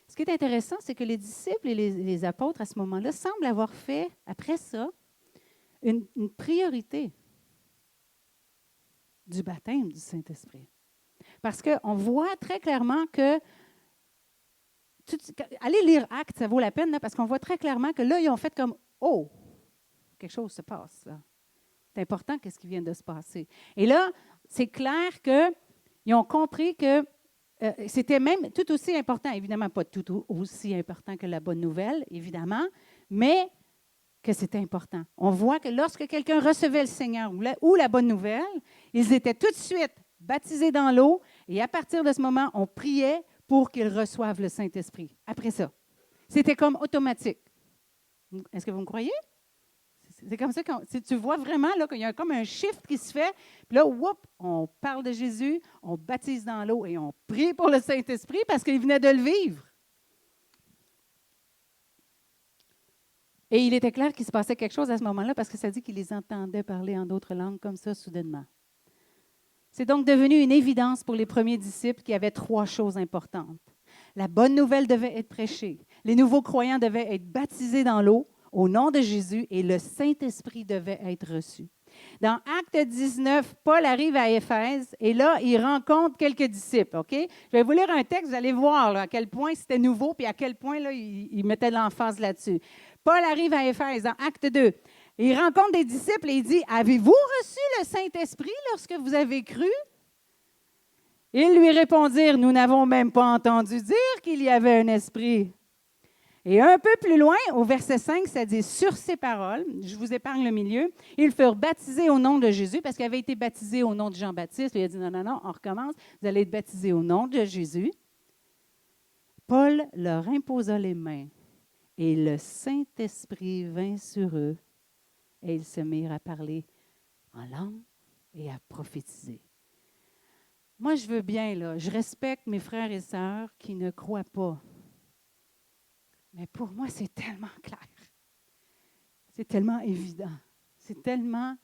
Ce qui est intéressant, c'est que les disciples et les apôtres, à ce moment-là, semblent avoir fait, après ça, une priorité du baptême du Saint-Esprit. Parce qu'on voit très clairement que, allez lire Actes, ça vaut la peine, là, parce qu'on voit très clairement que là, ils ont fait comme, oh, quelque chose se passe, là. C'est important qu'est-ce qui vient de se passer. Et là, c'est clair qu'ils ont compris que c'était même tout aussi important, évidemment pas tout aussi important que la bonne nouvelle, évidemment, mais que c'était important. On voit que lorsque quelqu'un recevait le Seigneur ou la bonne nouvelle, ils étaient tout de suite baptisés dans l'eau et à partir de ce moment, on priait pour qu'ils reçoivent le Saint-Esprit. Après ça, c'était comme automatique. Est-ce que vous me croyez? C'est comme ça que tu vois vraiment là, qu'il y a comme un shift qui se fait. Puis là, on parle de Jésus, on baptise dans l'eau et on prie pour le Saint-Esprit parce qu'il venait de le vivre. Et il était clair qu'il se passait quelque chose à ce moment-là parce que ça dit qu'il les entendait parler en d'autres langues comme ça soudainement. C'est donc devenu une évidence pour les premiers disciples qu'il y avait 3 choses importantes. La bonne nouvelle devait être prêchée. Les nouveaux croyants devaient être baptisés dans l'eau au nom de Jésus et le Saint-Esprit devait être reçu. Dans Acte 19, Paul arrive à Éphèse et là, il rencontre quelques disciples. OK? Je vais vous lire un texte, vous allez voir là, à quel point c'était nouveau puis à quel point là, il mettait de l'emphase là-dessus. Paul arrive à Éphèse, dans Acte 2. Il rencontre des disciples et il dit, « Avez-vous reçu le Saint-Esprit lorsque vous avez cru? » Ils lui répondirent, « Nous n'avons même pas entendu dire qu'il y avait un esprit. » Et un peu plus loin, au verset 5, ça dit, « Sur ces paroles, je vous épargne le milieu, ils furent baptisés au nom de Jésus, parce qu'ils avaient été baptisés au nom de Jean-Baptiste. Il a dit, « Non, non, non, on recommence, vous allez être baptisés au nom de Jésus. » Paul leur imposa les mains. Et le Saint-Esprit vint sur eux et ils se mirent à parler en langue et à prophétiser. Moi, je veux bien, là, je respecte mes frères et sœurs qui ne croient pas. Mais pour moi, c'est tellement clair. C'est tellement évident. C'est tellement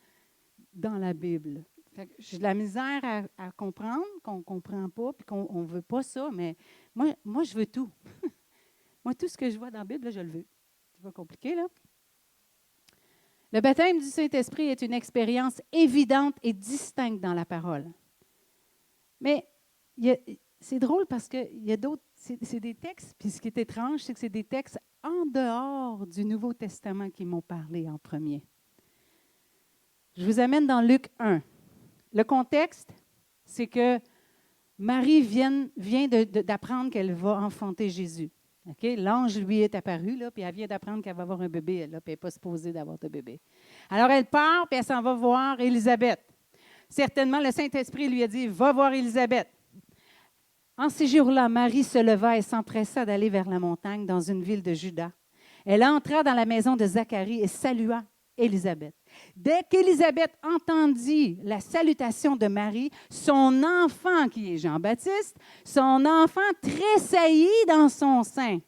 dans la Bible. J'ai de la misère à comprendre qu'on ne comprend pas et qu'on ne veut pas ça, mais moi, je veux tout. Moi, tout ce que je vois dans la Bible, là, je le veux. C'est pas compliqué, là. Le baptême du Saint-Esprit est une expérience évidente et distincte dans la parole. Mais c'est drôle parce qu'il y a d'autres, c'est des textes, puis ce qui est étrange, c'est que c'est des textes en dehors du Nouveau Testament qui m'ont parlé en premier. Je vous amène dans Luc 1. Le contexte, c'est que Marie vient d'apprendre qu'elle va enfanter Jésus. Okay? L'ange lui est apparu, là, puis elle vient d'apprendre qu'elle va avoir un bébé, elle, là, puis elle n'est pas supposée d'avoir de bébé. Alors, elle part, puis elle s'en va voir Élisabeth. Certainement, le Saint-Esprit lui a dit, « Va voir Élisabeth. » En ces jours-là, Marie se leva et s'empressa d'aller vers la montagne dans une ville de Juda. Elle entra dans la maison de Zacharie et salua Élisabeth. Dès qu'Élisabeth entendit la salutation de Marie, son enfant, qui est Jean-Baptiste, son enfant tressaillit dans son sein.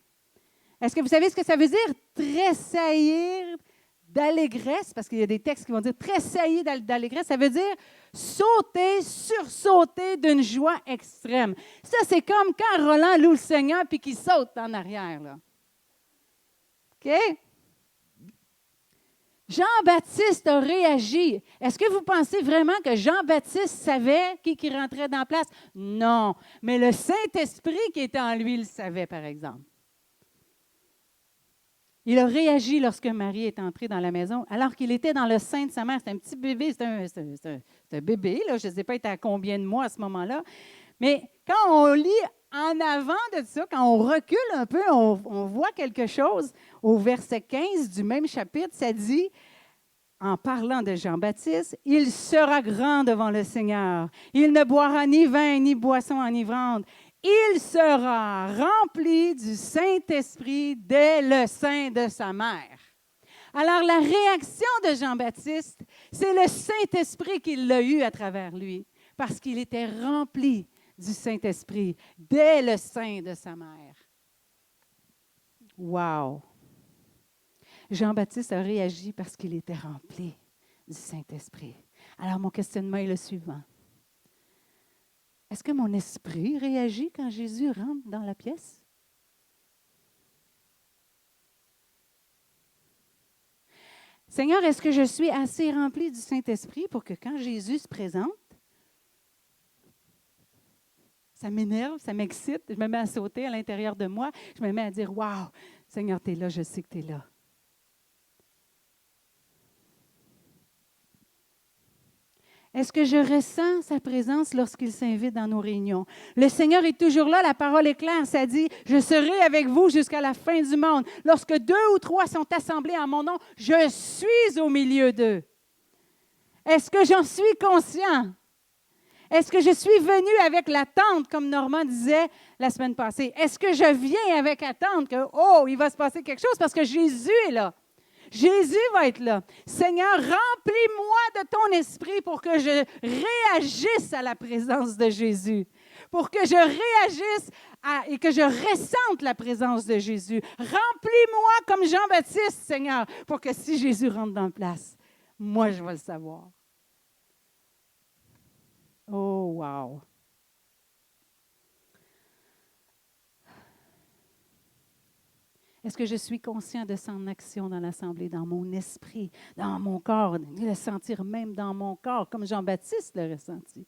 Est-ce que vous savez ce que ça veut dire, tressaillir d'allégresse, parce qu'il y a des textes qui vont dire tressaillir d'allégresse, ça veut dire sauter, sursauter d'une joie extrême. Ça, c'est comme quand Roland loue le Seigneur puis qu'il saute en arrière, là. OK? Jean-Baptiste a réagi. Est-ce que vous pensez vraiment que Jean-Baptiste savait qui rentrait dans la place? Non. Mais le Saint-Esprit qui était en lui le savait, par exemple. Il a réagi lorsque Marie est entrée dans la maison, alors qu'il était dans le sein de sa mère. C'est un petit bébé, c'est un bébé, là. Je ne sais pas, il était à combien de mois à ce moment-là. Mais quand on lit en avant de ça, quand on recule un peu, on voit quelque chose. Au verset 15 du même chapitre, ça dit, en parlant de Jean-Baptiste, « Il sera grand devant le Seigneur. Il ne boira ni vin ni boisson enivrante. Il sera rempli du Saint-Esprit dès le sein de sa mère. » Alors, la réaction de Jean-Baptiste, c'est le Saint-Esprit qui l'a eu à travers lui, parce qu'il était rempli du Saint-Esprit dès le sein de sa mère. Wow! Jean-Baptiste a réagi parce qu'il était rempli du Saint-Esprit. Alors, mon questionnement est le suivant. Est-ce que mon esprit réagit quand Jésus rentre dans la pièce? Seigneur, est-ce que je suis assez rempli du Saint-Esprit pour que quand Jésus se présente, ça m'énerve, ça m'excite, je me mets à sauter à l'intérieur de moi, je me mets à dire « Wow, Seigneur, tu es là, je sais que tu es là. » Est-ce que je ressens sa présence lorsqu'il s'invite dans nos réunions? Le Seigneur est toujours là, la parole est claire, ça dit « Je serai avec vous jusqu'à la fin du monde. Lorsque 2 ou 3 sont assemblés en mon nom, je suis au milieu d'eux. » Est-ce que j'en suis conscient? Est-ce que je suis venu avec l'attente, comme Normand disait la semaine passée? Est-ce que je viens avec attente que, oh, il va se passer quelque chose parce que Jésus est là? Jésus va être là. Seigneur, remplis-moi de ton esprit pour que je réagisse à la présence de Jésus, pour que je réagisse et que je ressente la présence de Jésus. Remplis-moi comme Jean-Baptiste, Seigneur, pour que si Jésus rentre dans la place, moi, je vais le savoir. Oh, wow! Est-ce que je suis conscient de son action dans l'Assemblée, dans mon esprit, dans mon corps, de le sentir même dans mon corps, comme Jean-Baptiste l'a ressenti?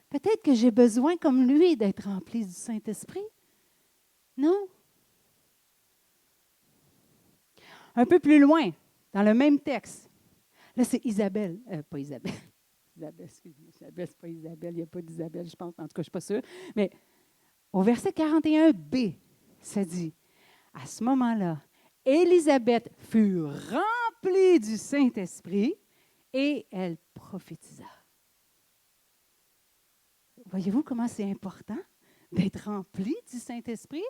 Peut-être que j'ai besoin, comme lui, d'être rempli du Saint-Esprit. Non? Un peu plus loin, dans le même texte. Là, c'est Isabelle. Pas Isabelle. Isabelle, excuse-moi. Isabelle, c'est pas Isabelle. Il n'y a pas d'Isabelle, je pense. En tout cas, je ne suis pas sûre. Mais au verset 41b, ça dit, à ce moment-là, Élisabeth fut remplie du Saint-Esprit et elle prophétisa. Voyez-vous comment c'est important d'être rempli du Saint-Esprit?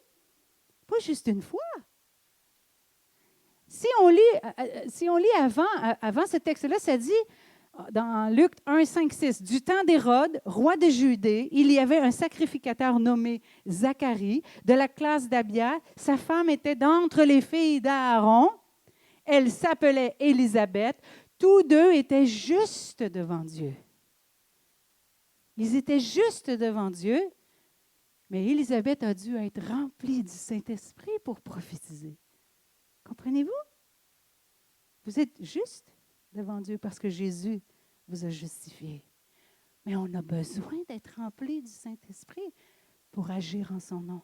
Pas juste une fois. Si on lit avant ce texte-là, ça dit, dans Luc 1, 5, 6, du temps d'Hérode, roi de Judée, il y avait un sacrificateur nommé Zacharie, de la classe d'Abia. Sa femme était d'entre les filles d'Aaron. Elle s'appelait Élisabeth. Tous deux étaient justes devant Dieu. Ils étaient justes devant Dieu, mais Élisabeth a dû être remplie du Saint-Esprit pour prophétiser. Comprenez-vous? Vous êtes juste devant Dieu parce que Jésus vous a justifié. Mais on a besoin d'être rempli du Saint-Esprit pour agir en son nom.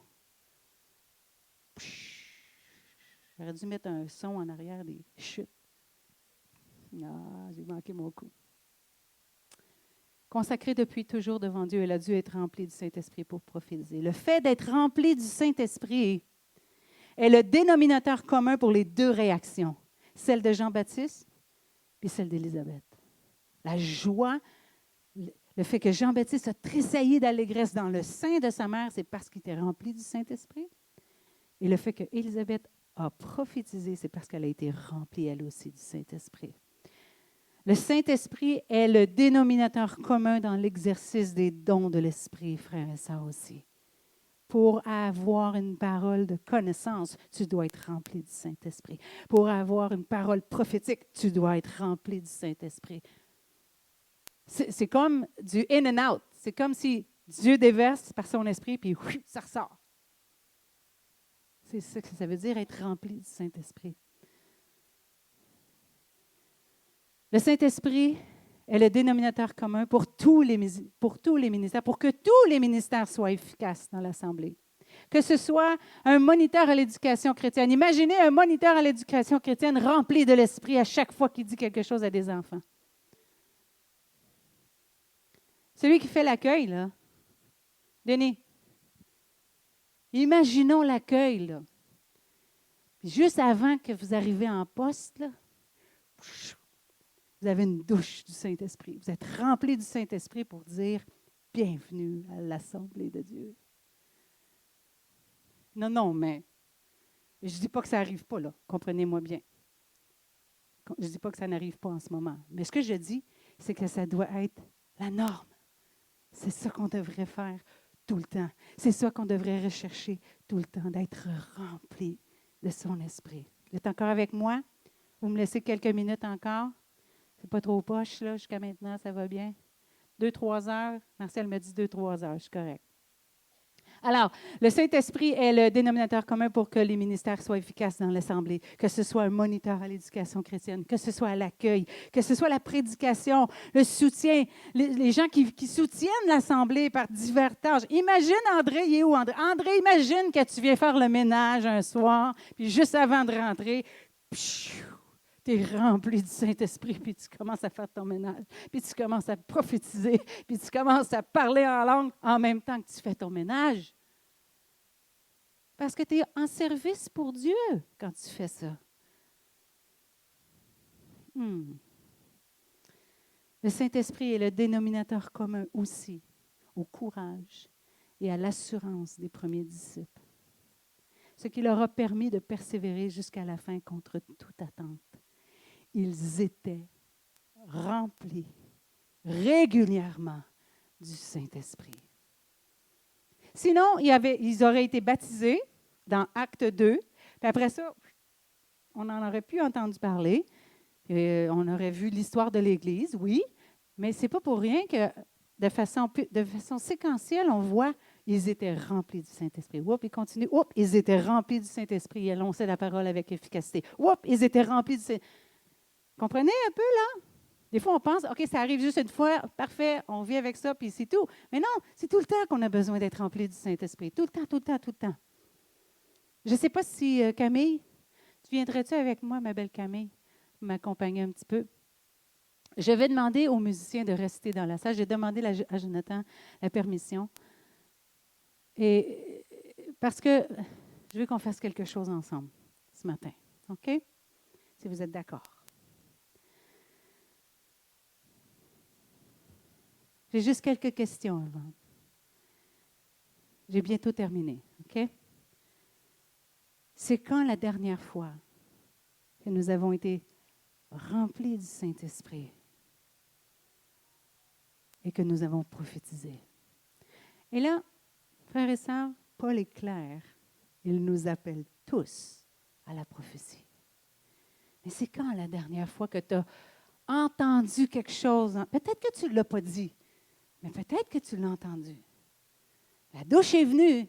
J'aurais dû mettre un son en arrière des chutes. Ah, j'ai manqué mon coup. Consacrée depuis toujours devant Dieu, elle a dû être remplie du Saint-Esprit pour prophétiser. Le fait d'être remplie du Saint-Esprit est le dénominateur commun pour les deux réactions, celle de Jean-Baptiste et celle d'Élisabeth. La joie, le fait que Jean-Baptiste a tressailli d'allégresse dans le sein de sa mère, c'est parce qu'il était rempli du Saint-Esprit. Et le fait qu'Élisabeth a prophétisé, c'est parce qu'elle a été remplie elle aussi du Saint-Esprit. Le Saint-Esprit est le dénominateur commun dans l'exercice des dons de l'Esprit, frères et sœurs aussi. Pour avoir une parole de connaissance, tu dois être rempli du Saint-Esprit. Pour avoir une parole prophétique, tu dois être rempli du Saint-Esprit. C'est comme du in and out. C'est comme si Dieu déverse par son esprit, puis ça ressort. C'est ça que ça veut dire, être rempli du Saint-Esprit. Le Saint-Esprit est le dénominateur commun pour tous les ministères, pour que tous les ministères soient efficaces dans l'Assemblée. Que ce soit un moniteur à l'éducation chrétienne. Imaginez un moniteur à l'éducation chrétienne rempli de l'Esprit à chaque fois qu'il dit quelque chose à des enfants. Celui qui fait l'accueil, là. Denis, imaginons l'accueil, là. Juste avant que vous arrivez en poste, là, vous avez une douche du Saint-Esprit. Vous êtes rempli du Saint-Esprit pour dire « Bienvenue à l'Assemblée de Dieu ». Non, mais je ne dis pas que ça n'arrive pas, là. Comprenez-moi bien. Je ne dis pas que ça n'arrive pas en ce moment. Mais ce que je dis, c'est que ça doit être la norme. C'est ça qu'on devrait faire tout le temps. C'est ça qu'on devrait rechercher tout le temps, d'être rempli de son esprit. Vous êtes encore avec moi? Vous me laissez quelques minutes encore? C'est pas trop poche, là, jusqu'à maintenant, ça va bien? 2-3 heures? Marcel me dit 2-3 heures, je suis correct. Alors, le Saint-Esprit est le dénominateur commun pour que les ministères soient efficaces dans l'Assemblée, que ce soit un moniteur à l'éducation chrétienne, que ce soit à l'accueil, que ce soit la prédication, le soutien, les gens qui soutiennent l'Assemblée par divers tâches. Imagine André, il est où André? André, imagine que tu viens faire le ménage un soir, puis juste avant de rentrer, tu es rempli du Saint-Esprit, puis tu commences à faire ton ménage, puis tu commences à prophétiser, puis tu commences à parler en langue en même temps que tu fais ton ménage. Parce que tu es en service pour Dieu quand tu fais ça. Le Saint-Esprit est le dénominateur commun aussi au courage et à l'assurance des premiers disciples, ce qui leur a permis de persévérer jusqu'à la fin contre toute attente. Ils étaient remplis régulièrement du Saint-Esprit. Sinon, ils auraient été baptisés dans Acte 2, puis après ça, on n'en aurait plus entendu parler. On aurait vu l'histoire de l'Église, oui, mais ce n'est pas pour rien que de façon séquentielle, on voit ils étaient remplis du Saint-Esprit. Oups, ils continuent. Oups, ils étaient remplis du Saint-Esprit. Ils annonçaient la parole avec efficacité. Oups, ils étaient remplis du Saint-Esprit. Comprenez un peu, là? Des fois, on pense, OK, ça arrive juste une fois, parfait, on vit avec ça, puis c'est tout. Mais non, c'est tout le temps qu'on a besoin d'être rempli du Saint-Esprit. Tout le temps, tout le temps, tout le temps. Je ne sais pas si, Camille, tu viendrais-tu avec moi, ma belle Camille, m'accompagner un petit peu? Je vais demander aux musiciens de rester dans la salle. J'ai demandé à Jonathan la permission. Et parce que je veux qu'on fasse quelque chose ensemble ce matin. OK? Si vous êtes d'accord. J'ai juste quelques questions avant. J'ai bientôt terminé. OK? C'est quand la dernière fois que nous avons été remplis du Saint-Esprit et que nous avons prophétisé? Et là, frères et sœurs, Paul est clair. Il nous appelle tous à la prophétie. Mais c'est quand la dernière fois que tu as entendu quelque chose? Peut-être que tu ne l'as pas dit, mais peut-être que tu l'as entendu. La douche est venue,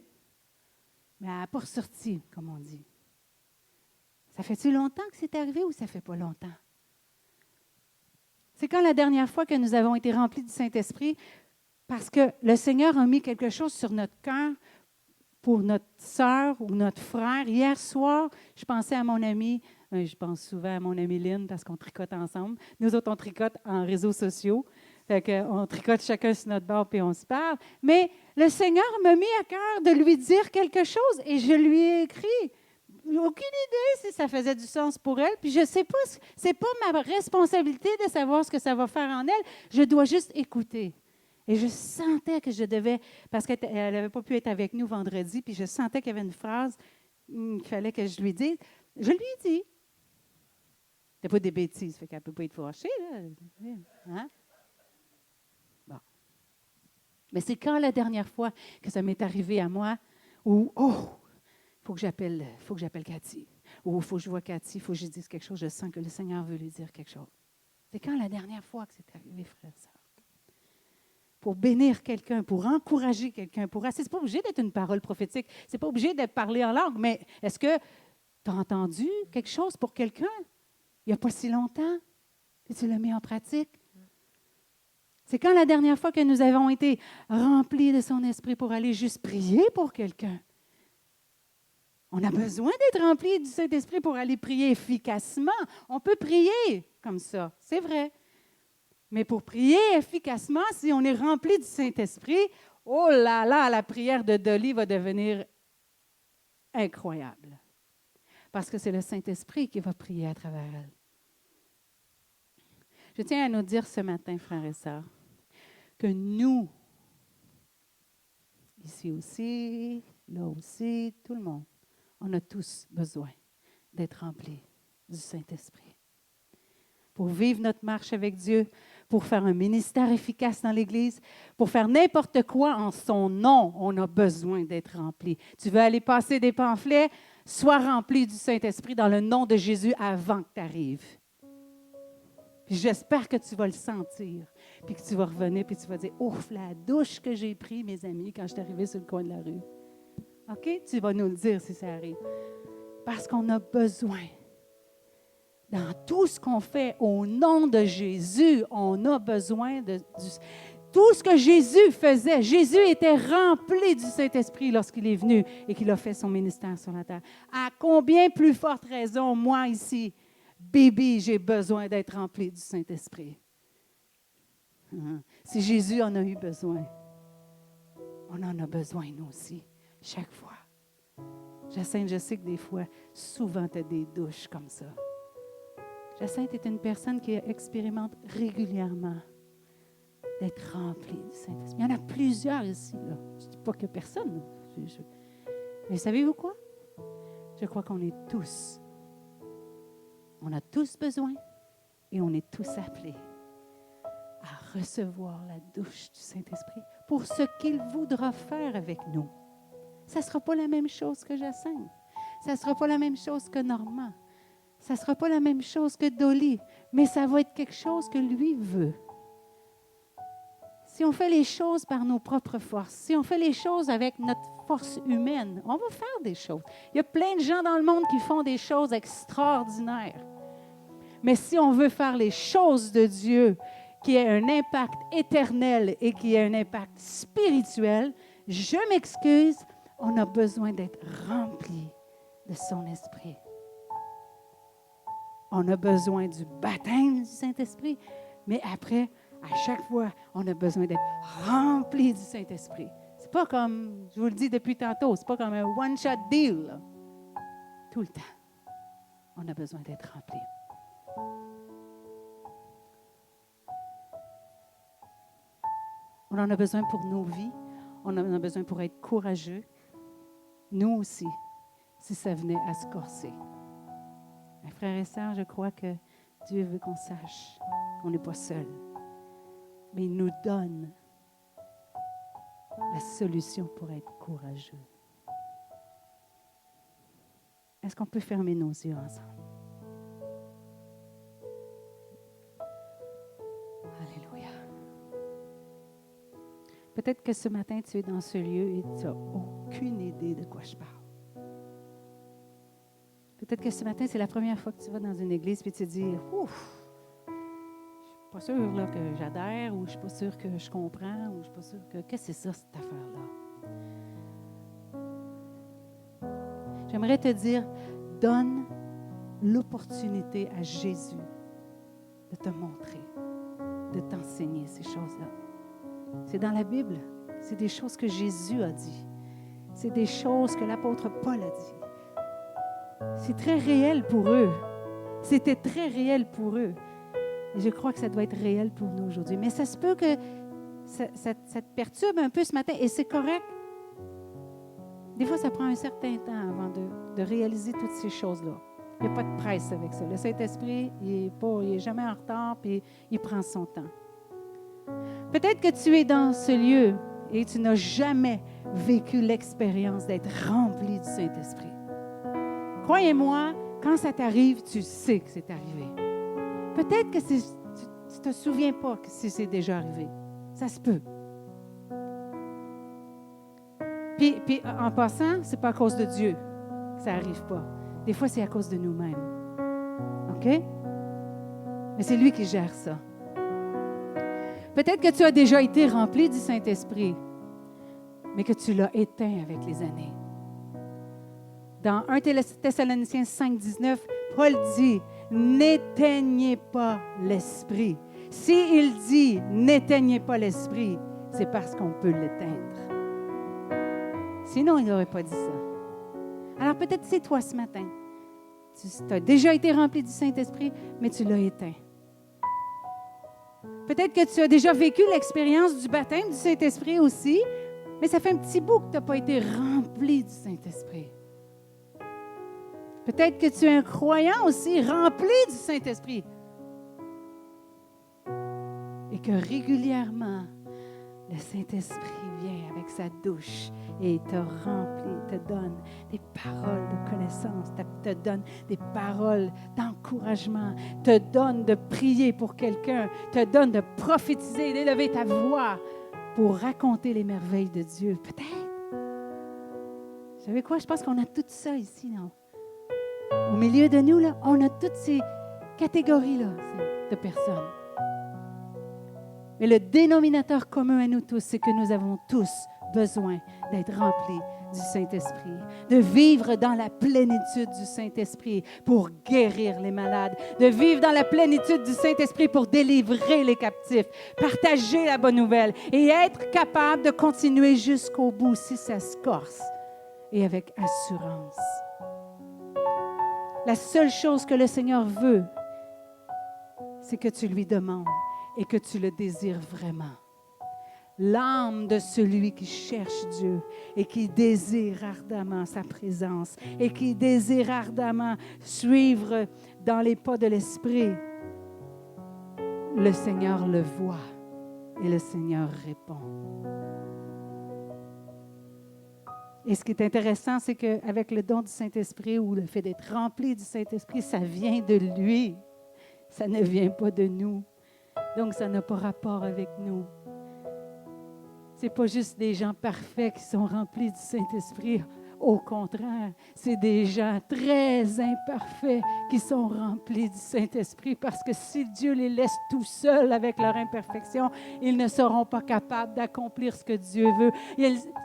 mais elle n'a pas ressorti, comme on dit. Ça fait-tu longtemps que c'est arrivé ou ça ne fait pas longtemps? C'est quand la dernière fois que nous avons été remplis du Saint-Esprit parce que le Seigneur a mis quelque chose sur notre cœur pour notre sœur ou notre frère. Hier soir, je pensais à mon ami, je pense souvent à mon amie Lynn parce qu'on tricote ensemble. Nous autres, on tricote en réseaux sociaux. Fait qu'on tricote chacun sur notre bord puis on se parle. Mais le Seigneur m'a mis à cœur de lui dire quelque chose et je lui ai écrit. Aucune idée si ça faisait du sens pour elle. Puis je ne sais pas, c'est pas ma responsabilité de savoir ce que ça va faire en elle. Je dois juste écouter. Et je sentais que je devais, parce qu'elle n'avait pas pu être avec nous vendredi, puis je sentais qu'il y avait une phrase qu'il fallait que je lui dise. Je lui ai dit. C'était pas des bêtises, fait qu'elle ne peut pas être fâchée, là. Hein? Bon. Mais c'est quand la dernière fois que ça m'est arrivé à moi, Ou, oh, il faut que j'appelle Cathy. Ou il faut que je vois Cathy, il faut que je dise quelque chose, je sens que le Seigneur veut lui dire quelque chose. C'est quand la dernière fois que c'est arrivé, frère et sœur? Pour bénir quelqu'un, pour encourager quelqu'un, c'est pas obligé d'être une parole prophétique, c'est pas obligé d'être parlé en langue, mais est-ce que tu as entendu quelque chose pour quelqu'un il n'y a pas si longtemps et tu l'as mis en pratique? C'est quand la dernière fois que nous avons été remplis de son esprit pour aller juste prier pour quelqu'un? On a besoin d'être remplis du Saint-Esprit pour aller prier efficacement. On peut prier comme ça, c'est vrai. Mais pour prier efficacement, si on est rempli du Saint-Esprit, oh là là, la prière de Dolly va devenir incroyable. Parce que c'est le Saint-Esprit qui va prier à travers elle. Je tiens à nous dire ce matin, frères et sœurs, que nous, ici aussi, là aussi, tout le monde, on a tous besoin d'être remplis du Saint-Esprit. Pour vivre notre marche avec Dieu, pour faire un ministère efficace dans l'Église, pour faire n'importe quoi en son nom, on a besoin d'être rempli. Tu veux aller passer des pamphlets? Sois rempli du Saint-Esprit dans le nom de Jésus avant que tu arrives. Puis j'espère que tu vas le sentir, puis que tu vas revenir, puis tu vas dire, « Ouf, la douche que j'ai prise, mes amis, quand je suis arrivée sur le coin de la rue. » OK? Tu vas nous le dire si ça arrive. Parce qu'on a besoin. Dans tout ce qu'on fait au nom de Jésus, on a besoin tout ce que Jésus faisait. Jésus était rempli du Saint-Esprit lorsqu'il est venu et qu'il a fait son ministère sur la terre. À combien plus forte raison, moi ici, bébé, j'ai besoin d'être rempli du Saint-Esprit. Si Jésus en a eu besoin, on en a besoin nous aussi, chaque fois. Jacinthe, je sais que des fois, souvent, tu as des douches comme ça. Jacinthe est une personne qui expérimente régulièrement d'être remplie du Saint-Esprit. Il y en a plusieurs ici, là. Je ne dis pas que personne. Mais savez-vous quoi? Je crois qu'on est tous. On a tous besoin et on est tous appelés à recevoir la douche du Saint-Esprit pour ce qu'il voudra faire avec nous. Ça ne sera pas la même chose que Jacinthe. Ça ne sera pas la même chose que Normand. Ça ne sera pas la même chose que Dolly, mais ça va être quelque chose que lui veut. Si on fait les choses par nos propres forces, si on fait les choses avec notre force humaine, on va faire des choses. Il y a plein de gens dans le monde qui font des choses extraordinaires. Mais si on veut faire les choses de Dieu, qui aient un impact éternel et qui aient un impact spirituel, je m'excuse, on a besoin d'être rempli de son esprit. On a besoin du baptême du Saint-Esprit, mais après, à chaque fois, on a besoin d'être rempli du Saint-Esprit. C'est pas comme, je vous le dis depuis tantôt, c'est pas comme un one-shot deal, là. Tout le temps, on a besoin d'être rempli. On en a besoin pour nos vies, on en a besoin pour être courageux, nous aussi, si ça venait à se corser. Mes frères et sœurs, je crois que Dieu veut qu'on sache qu'on n'est pas seul. Mais il nous donne la solution pour être courageux. Est-ce qu'on peut fermer nos yeux ensemble? Alléluia. Peut-être que ce matin, tu es dans ce lieu et tu n'as aucune idée de quoi je parle. Peut-être que ce matin, c'est la première fois que tu vas dans une église et tu te dis, ouf, je ne suis pas sûre là, que j'adhère, ou je ne suis pas sûre que je comprends, ou je ne suis pas sûre que... Qu'est-ce que c'est ça, cette affaire-là? J'aimerais te dire, donne l'opportunité à Jésus de te montrer, de t'enseigner ces choses-là. C'est dans la Bible. C'est des choses que Jésus a dit. C'est des choses que l'apôtre Paul a dit. C'est très réel pour eux. C'était très réel pour eux. Et je crois que ça doit être réel pour nous aujourd'hui. Mais ça se peut que ça te perturbe un peu ce matin, et c'est correct. Des fois, ça prend un certain temps avant de réaliser toutes ces choses-là. Il n'y a pas de presse avec ça. Le Saint-Esprit, il n'est jamais en retard, puis il prend son temps. Peut-être que tu es dans ce lieu et tu n'as jamais vécu l'expérience d'être rempli du Saint-Esprit. Croyez-moi, quand ça t'arrive, tu sais que c'est arrivé. Peut-être que tu ne te souviens pas que c'est déjà arrivé. Ça se peut. Puis en passant, ce n'est pas à cause de Dieu que ça n'arrive pas. Des fois, c'est à cause de nous-mêmes. OK? Mais c'est lui qui gère ça. Peut-être que tu as déjà été rempli du Saint-Esprit, mais que tu l'as éteint avec les années. Dans 1 Thessaloniciens 5, 19, Paul dit « N'éteignez pas l'Esprit ». S'il dit « N'éteignez pas l'Esprit », c'est parce qu'on peut l'éteindre. Sinon, il n'aurait pas dit ça. Alors peut-être c'est toi ce matin. Tu as déjà été rempli du Saint-Esprit, mais tu l'as éteint. Peut-être que tu as déjà vécu l'expérience du baptême du Saint-Esprit aussi, mais ça fait un petit bout que tu n'as pas été rempli du Saint-Esprit. Peut-être que tu es un croyant aussi rempli du Saint-Esprit. Et que régulièrement, le Saint-Esprit vient avec sa douche et te remplit, te donne des paroles de connaissance, te donne des paroles d'encouragement, te donne de prier pour quelqu'un, te donne de prophétiser, d'élever ta voix pour raconter les merveilles de Dieu. Peut-être. Vous savez quoi? Je pense qu'on a tout ça ici, non? Au milieu de nous, là, on a toutes ces catégories-là de personnes. Mais le dénominateur commun à nous tous, c'est que nous avons tous besoin d'être remplis du Saint-Esprit, de vivre dans la plénitude du Saint-Esprit pour guérir les malades, de vivre dans la plénitude du Saint-Esprit pour délivrer les captifs, partager la bonne nouvelle et être capable de continuer jusqu'au bout si ça se corse et avec assurance. La seule chose que le Seigneur veut, c'est que tu lui demandes et que tu le désires vraiment. L'âme de celui qui cherche Dieu et qui désire ardemment sa présence et qui désire ardemment suivre dans les pas de l'Esprit, le Seigneur le voit et le Seigneur répond. Et ce qui est intéressant, c'est qu'avec le don du Saint-Esprit ou le fait d'être rempli du Saint-Esprit, ça vient de lui. Ça ne vient pas de nous. Donc, ça n'a pas rapport avec nous. Ce n'est pas juste des gens parfaits qui sont remplis du Saint-Esprit. Au contraire, c'est des gens très imparfaits qui sont remplis du Saint-Esprit parce que si Dieu les laisse tout seuls avec leur imperfection, ils ne seront pas capables d'accomplir ce que Dieu veut.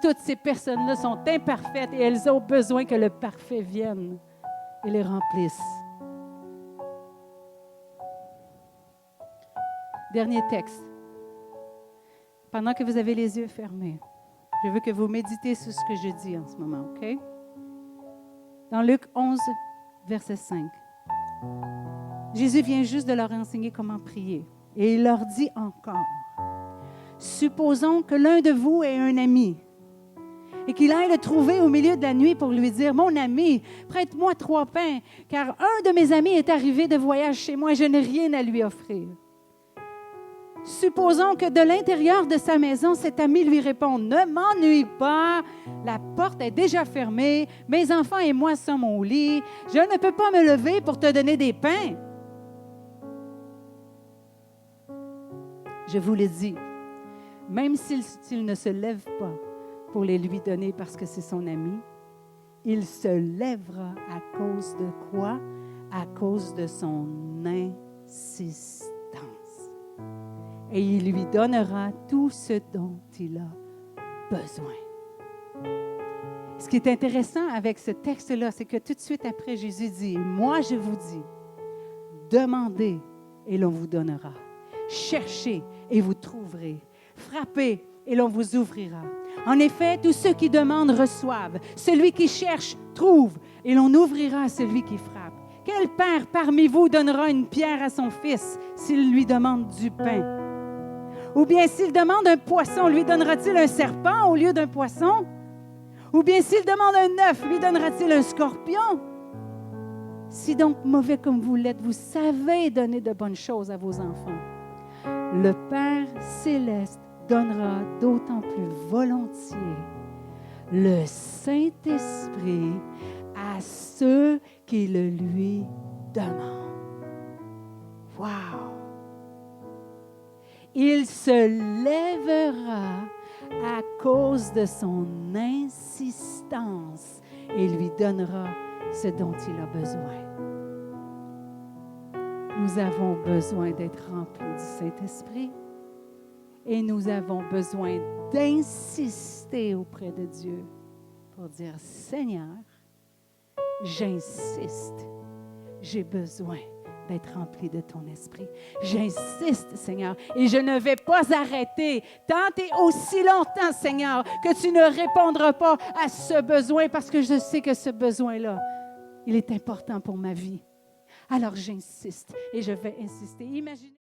Toutes ces personnes-là sont imparfaites et elles ont besoin que le parfait vienne et les remplisse. Dernier texte. Pendant que vous avez les yeux fermés, je veux que vous méditez sur ce que je dis en ce moment, OK? Dans Luc 11, verset 5, Jésus vient juste de leur enseigner comment prier. Et il leur dit encore, « Supposons que l'un de vous ait un ami et qu'il aille le trouver au milieu de la nuit pour lui dire, « Mon ami, prête-moi 3 pains, car un de mes amis est arrivé de voyage chez moi et je n'ai rien à lui offrir. » Supposons que de l'intérieur de sa maison, cet ami lui réponde, « Ne m'ennuie pas, la porte est déjà fermée, mes enfants et moi sommes au lit, je ne peux pas me lever pour te donner des pains. » Je vous le dis, même s'il ne se lève pas pour les lui donner parce que c'est son ami, il se lèvera à cause de quoi? À cause de son insistance. Et il lui donnera tout ce dont il a besoin. Ce qui est intéressant avec ce texte-là, c'est que tout de suite après, Jésus dit, « Moi, je vous dis, demandez et l'on vous donnera. Cherchez et vous trouverez. Frappez et l'on vous ouvrira. En effet, tous ceux qui demandent reçoivent. Celui qui cherche trouve et l'on ouvrira à celui qui frappe. Quel père parmi vous donnera une pierre à son fils s'il lui demande du pain? Ou bien s'il demande un poisson, lui donnera-t-il un serpent au lieu d'un poisson? Ou bien s'il demande un œuf, lui donnera-t-il un scorpion? Si donc mauvais comme vous l'êtes, vous savez donner de bonnes choses à vos enfants. Le Père céleste donnera d'autant plus volontiers le Saint-Esprit à ceux qui le lui demandent. Wow! Il se lèvera à cause de son insistance et lui donnera ce dont il a besoin. Nous avons besoin d'être remplis du Saint-Esprit et nous avons besoin d'insister auprès de Dieu pour dire, Seigneur, j'insiste, j'ai besoin d'être rempli de ton esprit. J'insiste, Seigneur, et je ne vais pas arrêter tant et aussi longtemps, Seigneur, que tu ne répondras pas à ce besoin parce que je sais que ce besoin-là, il est important pour ma vie. Alors j'insiste et je vais insister. Imaginez